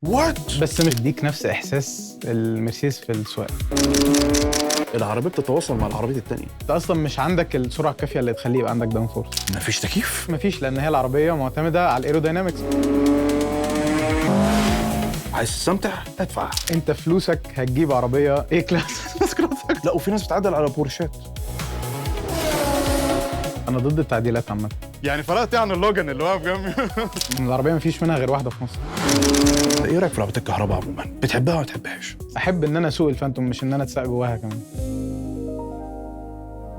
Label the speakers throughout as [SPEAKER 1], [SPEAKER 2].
[SPEAKER 1] بس مش بيديك نفس احساس المرسيدس في السواقه.
[SPEAKER 2] العربيه بتتواصل مع العربيه الثانيه.
[SPEAKER 1] انت اصلا مش عندك السرعه الكافيه اللي تخليه يبقى عندك داون فورس.
[SPEAKER 2] مفيش تكييف.
[SPEAKER 1] مفيش، لان هي العربيه معتمده على الايروداينامكس.
[SPEAKER 2] عايز تستمتع ادفع.
[SPEAKER 1] انت فلوسك هتجيب عربيه ايه كلاس.
[SPEAKER 2] لا، وفي ناس بتعدل على بورشات.
[SPEAKER 1] انا ضد التعديلات عامه.
[SPEAKER 2] يعني فرقت عن اللوجان اللي واقف جنبي.
[SPEAKER 1] العربيه مفيش منها غير واحده في مصر.
[SPEAKER 2] ايه رايك في العربيات الكهرباء عموما؟ بتحبها ولا ما بتحبهاش؟
[SPEAKER 1] احب ان انا اسوق الفانتوم، مش ان انا اتساق جواها كمان.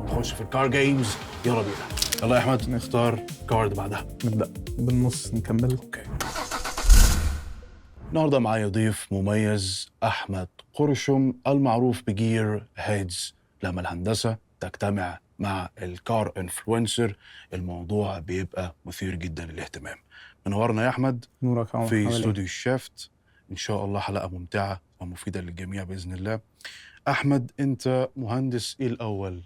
[SPEAKER 2] نخش في الكار جيمز، يلا بينا. يلا يا احمد نختار كارد بعدها.
[SPEAKER 1] نبدا بالنص نكمل.
[SPEAKER 2] اوكي. النهارده معايا ضيف مميز، احمد قرشم، المعروف بجير هيدز. لما الهندسه تجتمع مع الكار انفلونسر الموضوع بيبقى مثير جدا للاهتمام. منورنا يا احمد
[SPEAKER 1] نورك يا
[SPEAKER 2] في
[SPEAKER 1] عمر.
[SPEAKER 2] استوديو الشافت. ان شاء الله حلقه ممتعه ومفيده للجميع باذن الله. احمد، انت مهندس ايه الاول؟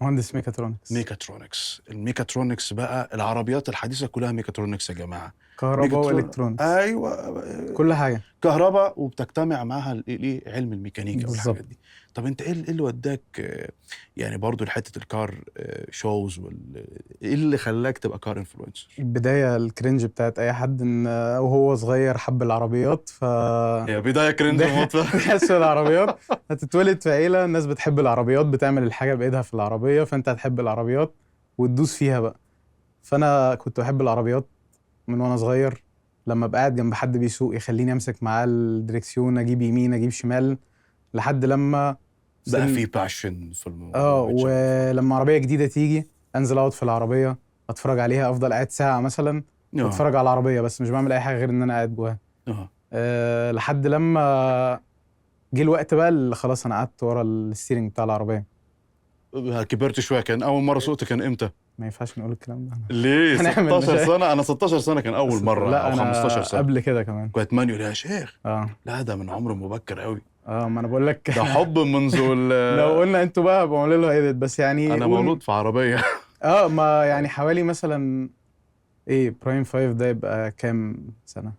[SPEAKER 1] مهندس ميكاترونكس.
[SPEAKER 2] ميكاترونكس. الميكاترونكس بقى العربيات الحديثه كلها ميكاترونكس يا جماعه.
[SPEAKER 1] كهرباء والكترونكس.
[SPEAKER 2] ايوه،
[SPEAKER 1] كل حاجه
[SPEAKER 2] كهرباء، وبتجتمع معاها علم الميكانيكا
[SPEAKER 1] بالظبط.
[SPEAKER 2] والحاجات دي. طب انت ايه اللي وداك يعني برضو لحته الكار شوز ايه اللي خلاك تبقى كار انفلونسر؟
[SPEAKER 1] البدايه الكرنج بتاعت اي حد ان وهو صغير حب العربيات
[SPEAKER 2] هي بدايه كرنج موت.
[SPEAKER 1] تحس العربيات. هتتولد في عيله الناس بتحب العربيات، بتعمل الحاجه بايدها في العربيه، فانت هتحب العربيات وتدوس فيها بقى. فانا كنت بحب العربيات من وانا صغير. لما ابقى قاعد جنب حد بيسوق يخليني امسك معاه الدريكسيون، اجيب يمين اجيب شمال، لحد لما
[SPEAKER 2] بقى في باشن في الموضوع.
[SPEAKER 1] ولما عربيه جديده تيجي انزل اقعد في العربيه اتفرج عليها، افضل قاعد ساعه مثلا اتفرج على العربيه، بس مش بعمل اي حاجه غير ان انا قاعد جواها. لحد لما جه الوقت بقى اللي خلاص انا قعدت ورا الستيرنج بتاع العربيه.
[SPEAKER 2] كبرت شويه. كان اول مره سوقت كان امتى؟
[SPEAKER 1] ما ينفعش نقول الكلام ده.
[SPEAKER 2] ليه 16 سنه؟ انا 16 سنه كان اول مره.
[SPEAKER 1] لا
[SPEAKER 2] او 15 سنه
[SPEAKER 1] قبل كده كمان
[SPEAKER 2] كنت مانيول يا شيخ. لا ده من عمر مبكر قوي.
[SPEAKER 1] ما انا بقول لك
[SPEAKER 2] ده حب منذ
[SPEAKER 1] لو قلنا انتوا بقى بقول له ايديت بس يعني
[SPEAKER 2] انا مولود في عربيه.
[SPEAKER 1] ما يعني حوالي مثلا برايم 5 ده يبقى كام سنه؟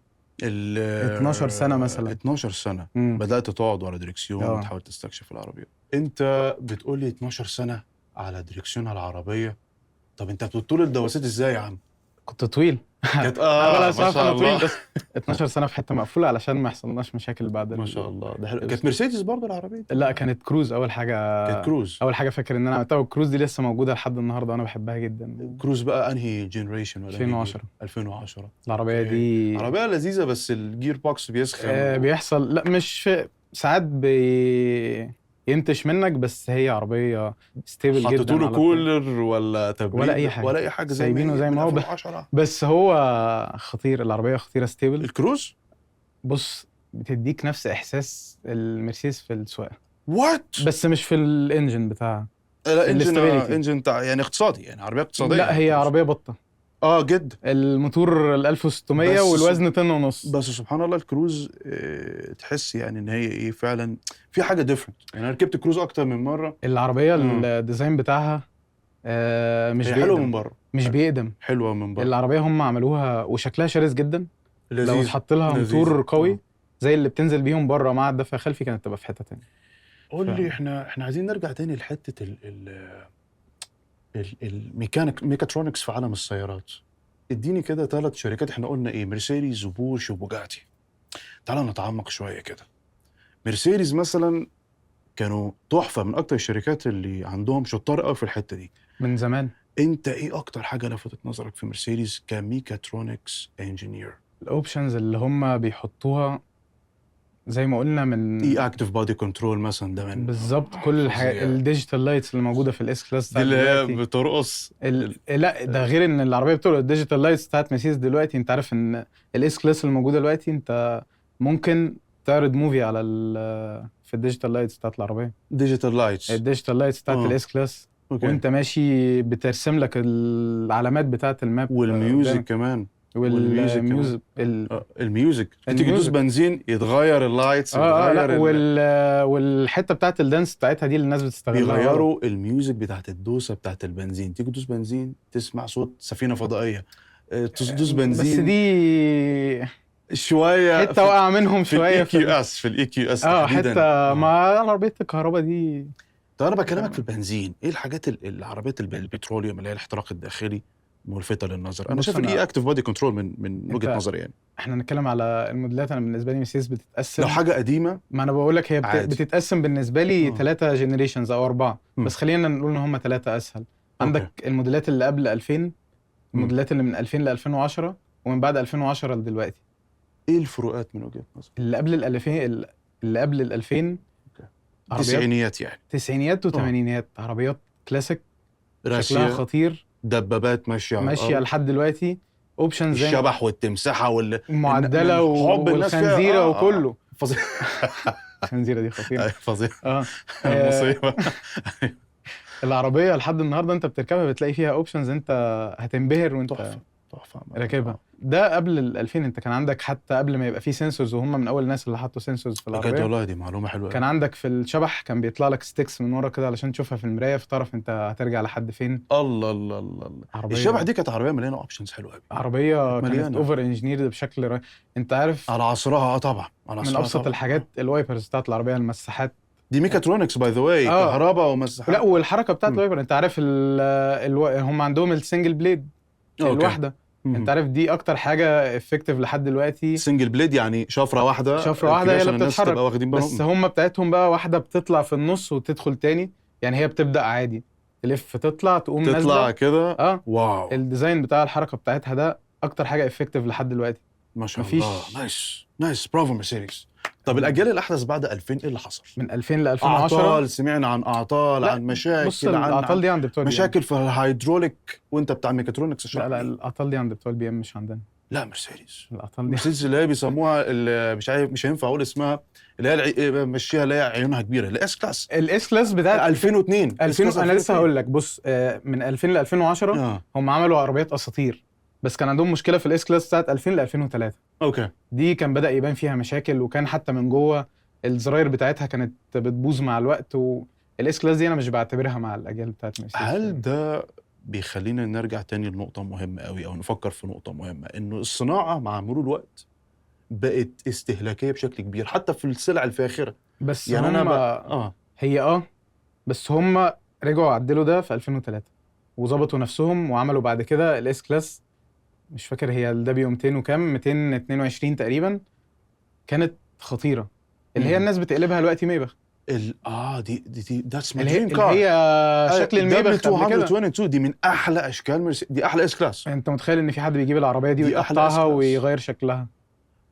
[SPEAKER 1] 12 سنه مثلا.
[SPEAKER 2] 12 سنه بدات تقعد ورا دريكسيون وتحاول تستكشف العربيه. انت بتقول لي 12 سنه على دريكسيون العربيه. طب انت بتطول الدواسات ازاي يا عم؟
[SPEAKER 1] كنت طويل.
[SPEAKER 2] كانت
[SPEAKER 1] ما شاء الله. بس 12 سنه في حته مقفوله علشان ما يحصلناش مشاكل بعد.
[SPEAKER 2] ما شاء الله. ده حلو. كانت مرسيدس برضه العربيه دي؟
[SPEAKER 1] لا كانت كروز اول حاجه.
[SPEAKER 2] كانت كروز.
[SPEAKER 1] اول حاجه فاكر ان انا عملتها، والكروز دي لسه موجوده لحد النهارده وانا بحبها جدا.
[SPEAKER 2] كروز بقى انهي جنريشن؟
[SPEAKER 1] 2010.
[SPEAKER 2] 2010.
[SPEAKER 1] العربيه دي
[SPEAKER 2] عربيه لذيذه بس الجير بوكس بيسخن.
[SPEAKER 1] بيحصل. لا مش ساعات ينتش منك، بس هي عربيه ستيبل جدا.
[SPEAKER 2] حطيتوا له كولر ولا تبريد
[SPEAKER 1] ولا اي حاجه؟
[SPEAKER 2] ولا اي حاجه،
[SPEAKER 1] سايبينه زي ما هو. بس هو خطير، العربيه خطيره ستيبل.
[SPEAKER 2] الكروز
[SPEAKER 1] بص بتديك نفس احساس المرسيدس في السواقه.
[SPEAKER 2] بس
[SPEAKER 1] مش في الانجن بتاعها.
[SPEAKER 2] لا انجن بتاع يعني اقتصادي، يعني عربيه اقتصاديه.
[SPEAKER 1] لا هي عربيه بطه.
[SPEAKER 2] جد.
[SPEAKER 1] الموتور 1600 والوزن طن ونص.
[SPEAKER 2] بس سبحان الله الكروز تحس يعني ان هي فعلا في حاجه ديفرنت. يعني انا ركبت كروز اكتر من مره.
[SPEAKER 1] العربيه الديزاين بتاعها مش
[SPEAKER 2] هي حلوه من بره،
[SPEAKER 1] مش بيقدم.
[SPEAKER 2] حلوه من بره.
[SPEAKER 1] العربيه هم عملوها وشكلها شرس جدا.
[SPEAKER 2] لذيذ.
[SPEAKER 1] لو اتحط لها موتور قوي زي اللي بتنزل بيهم بره مع الدفع الخلفي كانت تبقى في حته ثانيه.
[SPEAKER 2] قول لي احنا عايزين نرجع تاني لحته الميكاترونكس في عالم السيارات. اديني كده 3 شركات. احنا قلنا مرسيدس وبورش وبوجاتي. تعال نتعمق شويه كده. مرسيدس مثلا كانوا تحفه، من اكتر الشركات اللي عندهم شطار قوي في الحته دي
[SPEAKER 1] من زمان.
[SPEAKER 2] انت ايه اكتر حاجه لفتت نظرك في مرسيدس كميكاترونكس انجينير؟
[SPEAKER 1] الاوبشنز اللي هم بيحطوها زي ما قلنا من
[SPEAKER 2] اكتيف بادي كنترول مثلا. ده من
[SPEAKER 1] بالظبط كل الحاجات. الديجيتال لايتس اللي موجوده في الاس كلاس
[SPEAKER 2] دي اللي هي بترقص.
[SPEAKER 1] لا ده غير ان العربيه بترقص. الديجيتال لايتس بتاعت مرسيدس دلوقتي، انت عارف ان الاس كلاس اللي موجوده دلوقتي انت ممكن تعرض موفي على في الديجيتال لايتس بتاعت العربيه.
[SPEAKER 2] ديجيتال لايتس.
[SPEAKER 1] الديجيتال لايتس بتاعت الاس كلاس. وانت ماشي بترسم لك العلامات بتاعت الماب.
[SPEAKER 2] والميوزك كمان. الميوزك تيجي تدوس بنزين يتغير اللايتس.
[SPEAKER 1] والحته بتاعت الدانس بتاعتها دي اللي الناس بتستغلها.
[SPEAKER 2] بيغيروا الميوزك بتاعت الدوسه بتاعت البنزين. تيجي تدوس بنزين تسمع صوت سفينه فضائيه. تدوس بنزين.
[SPEAKER 1] بس دي
[SPEAKER 2] شويه
[SPEAKER 1] حته وقع منهم
[SPEAKER 2] في
[SPEAKER 1] شويه
[SPEAKER 2] الاي كيو اس، في الاي كيو اس
[SPEAKER 1] حته مع عربيه الكهرباء دي.
[SPEAKER 2] طب انا بكلمك في البنزين، ايه الحاجات العربيات البتروليوم اللي هي الاحتراق الداخلي ملفته للنظر؟ انا
[SPEAKER 1] بص
[SPEAKER 2] شايف الاي اكتف بودي كنترول من وجهه نظري يعني.
[SPEAKER 1] احنا نتكلم على الموديلات. انا بالنسبه لي مرسيدس بتتقسم،
[SPEAKER 2] لو حاجه قديمه
[SPEAKER 1] ما انا بقول لك هي
[SPEAKER 2] عادي.
[SPEAKER 1] بتتقسم بالنسبه لي 3 جنريشنز او 4،
[SPEAKER 2] مم.
[SPEAKER 1] بس خلينا نقول ان هم 3 اسهل. عندك الموديلات اللي قبل 2000، الموديلات اللي من 2000 ل 2010، ومن بعد 2010 لدلوقتي.
[SPEAKER 2] ايه الفروقات من وجهه نظرك؟
[SPEAKER 1] اللي قبل ال 2000، اللي قبل ال 2000
[SPEAKER 2] تسعينيات يعني،
[SPEAKER 1] تسعينيات وثمانينيات، عربيات كلاسيك شكلها
[SPEAKER 2] راسيه،
[SPEAKER 1] خطير،
[SPEAKER 2] دبابات ماشيه على
[SPEAKER 1] ماشيه
[SPEAKER 2] الأرض.
[SPEAKER 1] لحد دلوقتي، اوبشنز زي
[SPEAKER 2] الشبح والتمسحه
[SPEAKER 1] معدله
[SPEAKER 2] حب الناس فيها
[SPEAKER 1] والخنزيره وكله.
[SPEAKER 2] فظيع.
[SPEAKER 1] الخنزيره دي خطيره.
[SPEAKER 2] فظيع.
[SPEAKER 1] اه
[SPEAKER 2] مصيبه.
[SPEAKER 1] العربيه لحد النهارده انت بتركبها بتلاقي فيها اوبشنز انت هتنبهر وانت
[SPEAKER 2] تحفه
[SPEAKER 1] راكبها. ده قبل ال 2000 انت كان عندك حتى قبل ما يبقى فيه سنسورز، وهم من اول الناس اللي حطوا سنسورز في
[SPEAKER 2] بجد
[SPEAKER 1] العربيه.
[SPEAKER 2] والله دي معلومه حلوه.
[SPEAKER 1] كان عندك في الشبح كان بيطلع لك ستيكس من ورا كده علشان تشوفها في المرايه فتعرف انت هترجع لحد فين.
[SPEAKER 2] الله. الشبح دي كانت عربيه مليانه اوبشنز حلوه قوي.
[SPEAKER 1] عربيه كانت
[SPEAKER 2] مليانة.
[SPEAKER 1] اوفر انجينيرد بشكل انت عارف
[SPEAKER 2] على عصرها. طبعا على عصرها.
[SPEAKER 1] من ابسط الحاجات الوايبرز بتاعت العربيه، المساحات
[SPEAKER 2] دي ميكاترونكس باي ذا واي، كهرباء ومساحات.
[SPEAKER 1] لا والحركه بتاعت الوايبر انت عارف هم عندهم السنجل بليد الواحده. انت عارف دي اكتر حاجه افكتيف لحد دلوقتي.
[SPEAKER 2] سنجل بليد يعني شفره واحده
[SPEAKER 1] هي اللي بتتحرك،
[SPEAKER 2] بس
[SPEAKER 1] هم بتاعتهم بقى واحده بتطلع في النص وتدخل تاني، يعني هي بتبدا عادي تلف تطلع تقوم نازله
[SPEAKER 2] تطلع كده.
[SPEAKER 1] واو. الديزاين بتاع الحركه بتاعتها ده اكتر حاجه افكتيف لحد دلوقتي.
[SPEAKER 2] ما شاء الله. نايس برافو مرسيدس. طب الاجيال الاحدث بعد 2000 ايه اللي حصل؟
[SPEAKER 1] من 2000 ل 2010
[SPEAKER 2] اعطال، سمعنا عن اعطال، عن مشاكل.
[SPEAKER 1] بص الاعطال دي عند بتوع
[SPEAKER 2] مشاكل في الهيدروليك، وانت بتاع ميكاترونكس.
[SPEAKER 1] لا الاعطال دي عند بتوع البي ام مش عندنا.
[SPEAKER 2] لا مرسيدس.
[SPEAKER 1] الاعطال دي
[SPEAKER 2] مرسيدس اللي هي بيسموها اللي مش عارف، مش هينفع اقول اسمها، اللي هي مشيها اللي هي عيونها كبيره، الاس كلاس.
[SPEAKER 1] الاس كلاس بتاعت
[SPEAKER 2] 2002
[SPEAKER 1] انا لسه هقول لك. بص من 2000 ل 2010 هم عملوا عربيات اساطير، بس كان عندهم مشكله في الاس كلاس بتاعت 2000 ل 2003. دي كان بدا يبان فيها مشاكل، وكان حتى من جوه الزراير بتاعتها كانت بتبوظ مع الوقت. والاس كلاس دي انا مش بعتبرها مع الاجيال بتاعت مرسيدس.
[SPEAKER 2] هل ده بيخلينا نرجع تاني لنقطه مهمه قوي، او نفكر في نقطه مهمه، انه الصناعه مع مرور الوقت بقت استهلاكيه بشكل كبير حتى في السلع الفاخره؟
[SPEAKER 1] بس
[SPEAKER 2] يعني
[SPEAKER 1] انا هي بس هم رجعوا عدلوا ده في 2003 وظبطوا نفسهم وعملوا بعد كده الاس كلاس. مش فاكر هي الدبليو 200 وكام، 222 تقريبا، كانت خطيره، اللي هي الناس بتقلبها دلوقتي ميبخ.
[SPEAKER 2] دي ذاتس ماي
[SPEAKER 1] اللي
[SPEAKER 2] دريم كار.
[SPEAKER 1] هي شكل الميبخ.
[SPEAKER 2] 222 دي من احلى اشكال مرسيدس، دي احلى اس كلاس.
[SPEAKER 1] انت متخيل ان في حد بيجيب العربيه دي ويقطعها ويغير شكلها؟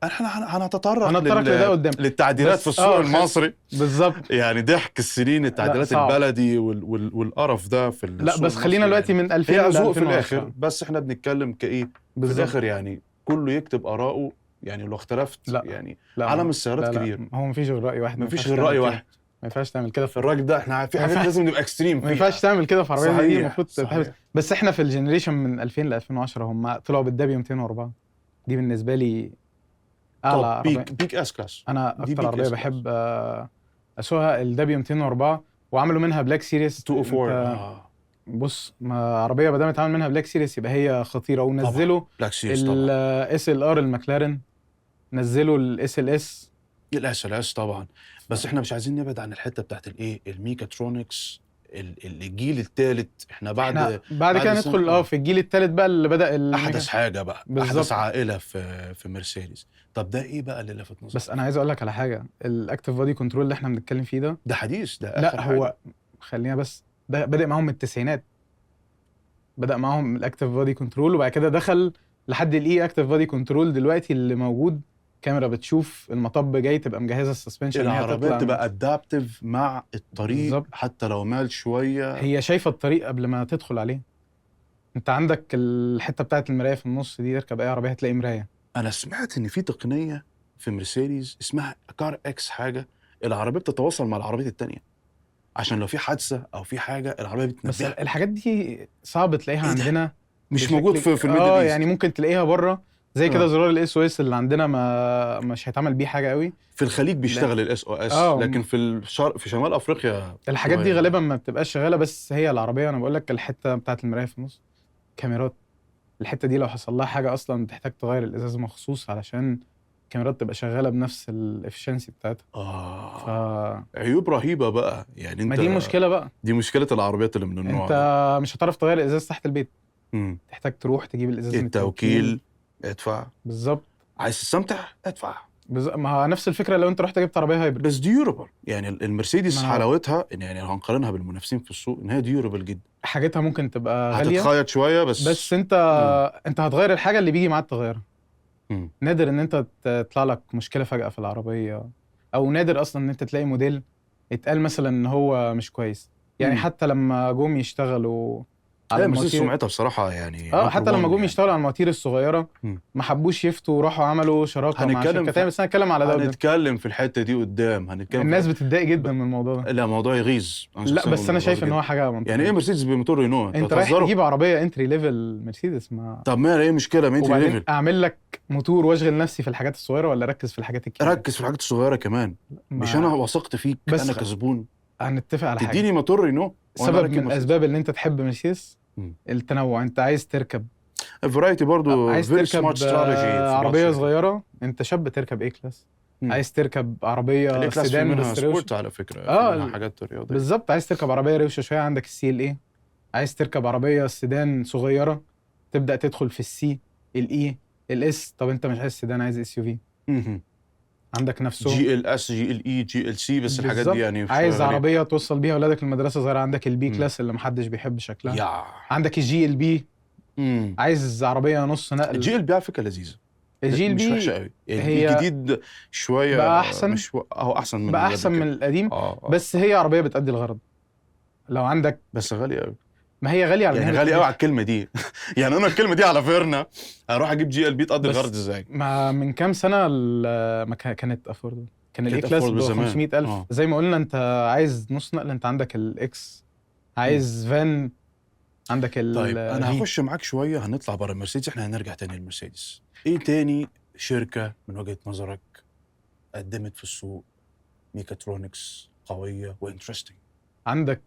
[SPEAKER 2] احنا هنتطرق
[SPEAKER 1] لده قدام
[SPEAKER 2] للتعديلات في السوق المصري.
[SPEAKER 1] بالظبط.
[SPEAKER 2] يعني ضحك السنين، التعديلات البلدي والقرف ده في السوق.
[SPEAKER 1] لا بس خلينا دلوقتي من 2000
[SPEAKER 2] هي ذوق في الاخر، بس احنا بنتكلم كايه في الاخر، يعني كله يكتب اراءه. يعني لو اختلفت يعني عالم السيارات كبير.
[SPEAKER 1] هو مفيش غير راي واحد.
[SPEAKER 2] مفيش غير راي واحد.
[SPEAKER 1] ما ينفعش تعمل كده في
[SPEAKER 2] الراجل ده. احنا في حاجات لازم نبقى اكستريم فيها.
[SPEAKER 1] ما ينفعش تعمل كده في عربيه دي، المفروض
[SPEAKER 2] تتحبس.
[SPEAKER 1] بس احنا في الجنريشن من 2000 ل 2010 هم طلعوا بالدبليو 204. دي بالنسبه لي اعلى عربيه.
[SPEAKER 2] بيك اس كلاس.
[SPEAKER 1] انا اكتر عربيه بحب اسوقها الدبليو 204، وعملوا منها بلاك سيريس
[SPEAKER 2] 204.
[SPEAKER 1] بص عربيه بدل ما تعمل منها بلاك سيريس يبقى هي خطيره. ونزلوا الاس ال ار المكلارن، نزلوا الاس ال اس
[SPEAKER 2] طبعا. بس احنا مش عايزين نبعد عن الحته بتاعت الايه، الميكاترونكس، الجيل الثالث. احنا
[SPEAKER 1] بعد كده ندخل في الجيل الثالث بقى اللي بدا
[SPEAKER 2] احدث حاجه بقى،
[SPEAKER 1] بالزبط.
[SPEAKER 2] احدث عائله في مرسيدس. طب ده ايه بقى اللي لفت نظرك؟
[SPEAKER 1] بس انا عايز اقول لك على حاجه، الاكتيف بودي كنترول اللي احنا بنتكلم فيه ده
[SPEAKER 2] حديث، ده
[SPEAKER 1] لا آخر هو حاجة. خلينا بس، ده بدا معاهم من التسعينات، بدا معاهم الاكتيف بودي كنترول، وبعد كده دخل لحد الاي اكتيف بودي كنترول دلوقتي اللي موجود. كاميرا بتشوف المطب جاي تبقى مجهزه السسبنشن،
[SPEAKER 2] العربيه تبقى ادابتيف مع الطريق بالزبط. حتى لو مال شويه
[SPEAKER 1] هي شايفه الطريق قبل ما تدخل عليه. انت عندك الحته بتاعه المرايه في النص دي، تركب اي عربيه هتلاقي مرايه.
[SPEAKER 2] انا سمعت ان في تقنيه في مرسيدس اسمها كار اكس حاجه، العربيه بتتواصل مع العربيات التانية عشان لو في حادثه او في حاجه العربيه بتنبهها.
[SPEAKER 1] بس الحاجات دي صعب تلاقيها عندنا،
[SPEAKER 2] مش موجود في الميدل ايست.
[SPEAKER 1] يعني ممكن تلاقيها بره زي كده زرار الاس او اس اللي عندنا مش هيتعمل بيه حاجه قوي.
[SPEAKER 2] في الخليج بيشتغل الاس او اس، لكن في شمال افريقيا
[SPEAKER 1] الحاجات دي غالبا ما بتبقاش شغاله. بس هي العربيه انا بقول لك الحته بتاعه المرايه في النص كاميرات، الحته دي لو حصل لها حاجه اصلا بتحتاج تغير الازاز مخصوص علشان الكاميرات تبقى شغاله بنفس الافشنسي بتاعتها. ف
[SPEAKER 2] عيوب رهيبه بقى يعني.
[SPEAKER 1] ما
[SPEAKER 2] انت
[SPEAKER 1] دي مشكله بقى،
[SPEAKER 2] دي مشكله العربيات اللي من النوع
[SPEAKER 1] انت
[SPEAKER 2] ده.
[SPEAKER 1] مش هتعرف تغير الازاز تحت البيت،
[SPEAKER 2] مم.
[SPEAKER 1] تحتاج تروح تجيب الازاز من التوكيل.
[SPEAKER 2] التوكيل ادفع،
[SPEAKER 1] بالظبط.
[SPEAKER 2] عايز تستمتع ادفع.
[SPEAKER 1] ما هو نفس الفكره لو انت رحت جبت عربيه هايبرد.
[SPEAKER 2] بس ديورابل يعني. المرسيدس
[SPEAKER 1] ما-
[SPEAKER 2] حلاوتها ان يعني لو هنقارنها بالمنافسين في السوق ان هي ديورابل جدا.
[SPEAKER 1] حاجتها ممكن تبقى غاليه،
[SPEAKER 2] هتتخيط شويه بس
[SPEAKER 1] انت انت هتغير الحاجه اللي بيجي معاك تغيرها.
[SPEAKER 2] مم.
[SPEAKER 1] نادر ان انت تطلع لك مشكله فجاه في العربيه، او نادر اصلا ان انت تلاقي موديل اتقال مثلا ان هو مش كويس. يعني
[SPEAKER 2] مم.
[SPEAKER 1] حتى لما جم يشتغلوا على
[SPEAKER 2] هي مرسيدس
[SPEAKER 1] المواتير،
[SPEAKER 2] سمعتها بصراحه يعني
[SPEAKER 1] حتى لما جم يشتغلوا على المواتير الصغيره
[SPEAKER 2] مم.
[SPEAKER 1] ما حبوش يفتوا وراحوا عملوا شراكه مع
[SPEAKER 2] هنتكلم
[SPEAKER 1] شركه تانية، بس انا هتكلم على ده قدام.
[SPEAKER 2] هنتكلم في الحته دي قدام. هنتكلم
[SPEAKER 1] الناس
[SPEAKER 2] في
[SPEAKER 1] بتتضايق جدا من الموضوع ده.
[SPEAKER 2] لا موضوع يغيظ.
[SPEAKER 1] لا
[SPEAKER 2] شخصياً
[SPEAKER 1] بس انا
[SPEAKER 2] بغيظ
[SPEAKER 1] شايف ان
[SPEAKER 2] جداً.
[SPEAKER 1] هو حاجه منطقيه.
[SPEAKER 2] يعني ايه مرسيدس بموتور رينو؟
[SPEAKER 1] انت رايح
[SPEAKER 2] بتهزروا؟
[SPEAKER 1] تجيب عربيه انتري ليفل مرسيدس، ما
[SPEAKER 2] طب ما ايه مشكله ما انت
[SPEAKER 1] وبعدين
[SPEAKER 2] ليفل.
[SPEAKER 1] اعمل لك موتور واشغل نفسي في الحاجات الصغيره ولا اركز في الحاجات الكبيره؟
[SPEAKER 2] ركز في الحاجات الصغيره كمان. مش
[SPEAKER 1] ما
[SPEAKER 2] انا وثقت فيك
[SPEAKER 1] بس
[SPEAKER 2] انا كزبون
[SPEAKER 1] هنتفق على حاجه.
[SPEAKER 2] تديني موتور رينو وانا
[SPEAKER 1] سبب
[SPEAKER 2] راكب
[SPEAKER 1] من
[SPEAKER 2] مرسيدس.
[SPEAKER 1] الاسباب ان انت تحب مرسيدس
[SPEAKER 2] مم.
[SPEAKER 1] التنوع. انت عايز تركب
[SPEAKER 2] الفرايتي برضو
[SPEAKER 1] عايز
[SPEAKER 2] فيري
[SPEAKER 1] تركب
[SPEAKER 2] سمارت استراتيجي.
[SPEAKER 1] عربيه صغيره، انت شاب تركب اي كلاس.
[SPEAKER 2] مم.
[SPEAKER 1] عايز تركب عربيه
[SPEAKER 2] الاي كلاس في
[SPEAKER 1] سيدان
[SPEAKER 2] منها
[SPEAKER 1] بس روشه.
[SPEAKER 2] سبورت على فكره. في منها حاجات رياضيه.
[SPEAKER 1] بالظبط. عايز تركب عربيه روشه شويه، عندك السي ال اي. عايز تركب عربيه سيدان صغيره، تبدا تدخل في السي الاي الاس. طب انت مش عايز سيدان، عايز اس يو في،
[SPEAKER 2] مهم.
[SPEAKER 1] عندك نفسهم.
[SPEAKER 2] جي ال اس جي ال اي جي ال سي بس الحاجات
[SPEAKER 1] بالظبط.
[SPEAKER 2] دي يعني شوية
[SPEAKER 1] عايز
[SPEAKER 2] غريبة.
[SPEAKER 1] عربيه توصل بيها اولادك المدرسه صغيره، عندك البي
[SPEAKER 2] مم.
[SPEAKER 1] كلاس اللي محدش بيحب شكلها.
[SPEAKER 2] يا
[SPEAKER 1] عندك الجي ال بي.
[SPEAKER 2] مم.
[SPEAKER 1] عايز عربيه نص نقل.
[SPEAKER 2] الجي ال بي على فكره لذيذه.
[SPEAKER 1] الجي ال
[SPEAKER 2] مش
[SPEAKER 1] بي
[SPEAKER 2] وحشه قوي يعني.
[SPEAKER 1] هي
[SPEAKER 2] الجديد شويه
[SPEAKER 1] بقى احسن،
[SPEAKER 2] مش اهو احسن من
[SPEAKER 1] بقى
[SPEAKER 2] اللي
[SPEAKER 1] احسن
[SPEAKER 2] قبل
[SPEAKER 1] من
[SPEAKER 2] كده.
[SPEAKER 1] القديم.
[SPEAKER 2] آه.
[SPEAKER 1] بس هي عربيه بتأدي الغرض. لو عندك،
[SPEAKER 2] بس غاليه قوي
[SPEAKER 1] ما هي غاليه على
[SPEAKER 2] يعني.
[SPEAKER 1] إن هي
[SPEAKER 2] غالي قوي
[SPEAKER 1] بتأدي-
[SPEAKER 2] على الكلمه دي. يعني انا الكلمه دي على فيرنا هروح اجيب جي ال بي تقضي
[SPEAKER 1] بس
[SPEAKER 2] الغرض ازاي؟
[SPEAKER 1] ما من كام سنه ما كانت افوردبل. كان الاي
[SPEAKER 2] كانت
[SPEAKER 1] كلاس
[SPEAKER 2] affordable
[SPEAKER 1] ب
[SPEAKER 2] زمان.
[SPEAKER 1] 500,000 زي ما قلنا. انت عايز نص نقل، انت عندك الاكس. عايز فان، عندك
[SPEAKER 2] طيب انا
[SPEAKER 1] V.
[SPEAKER 2] هخش معاك شويه. هنطلع بره المرسيدس، احنا هنرجع تاني للمرسيدس. ايه تاني شركه من وجهه نظرك قدمت في السوق ميكاترونكس قويه وانترستنج؟
[SPEAKER 1] عندك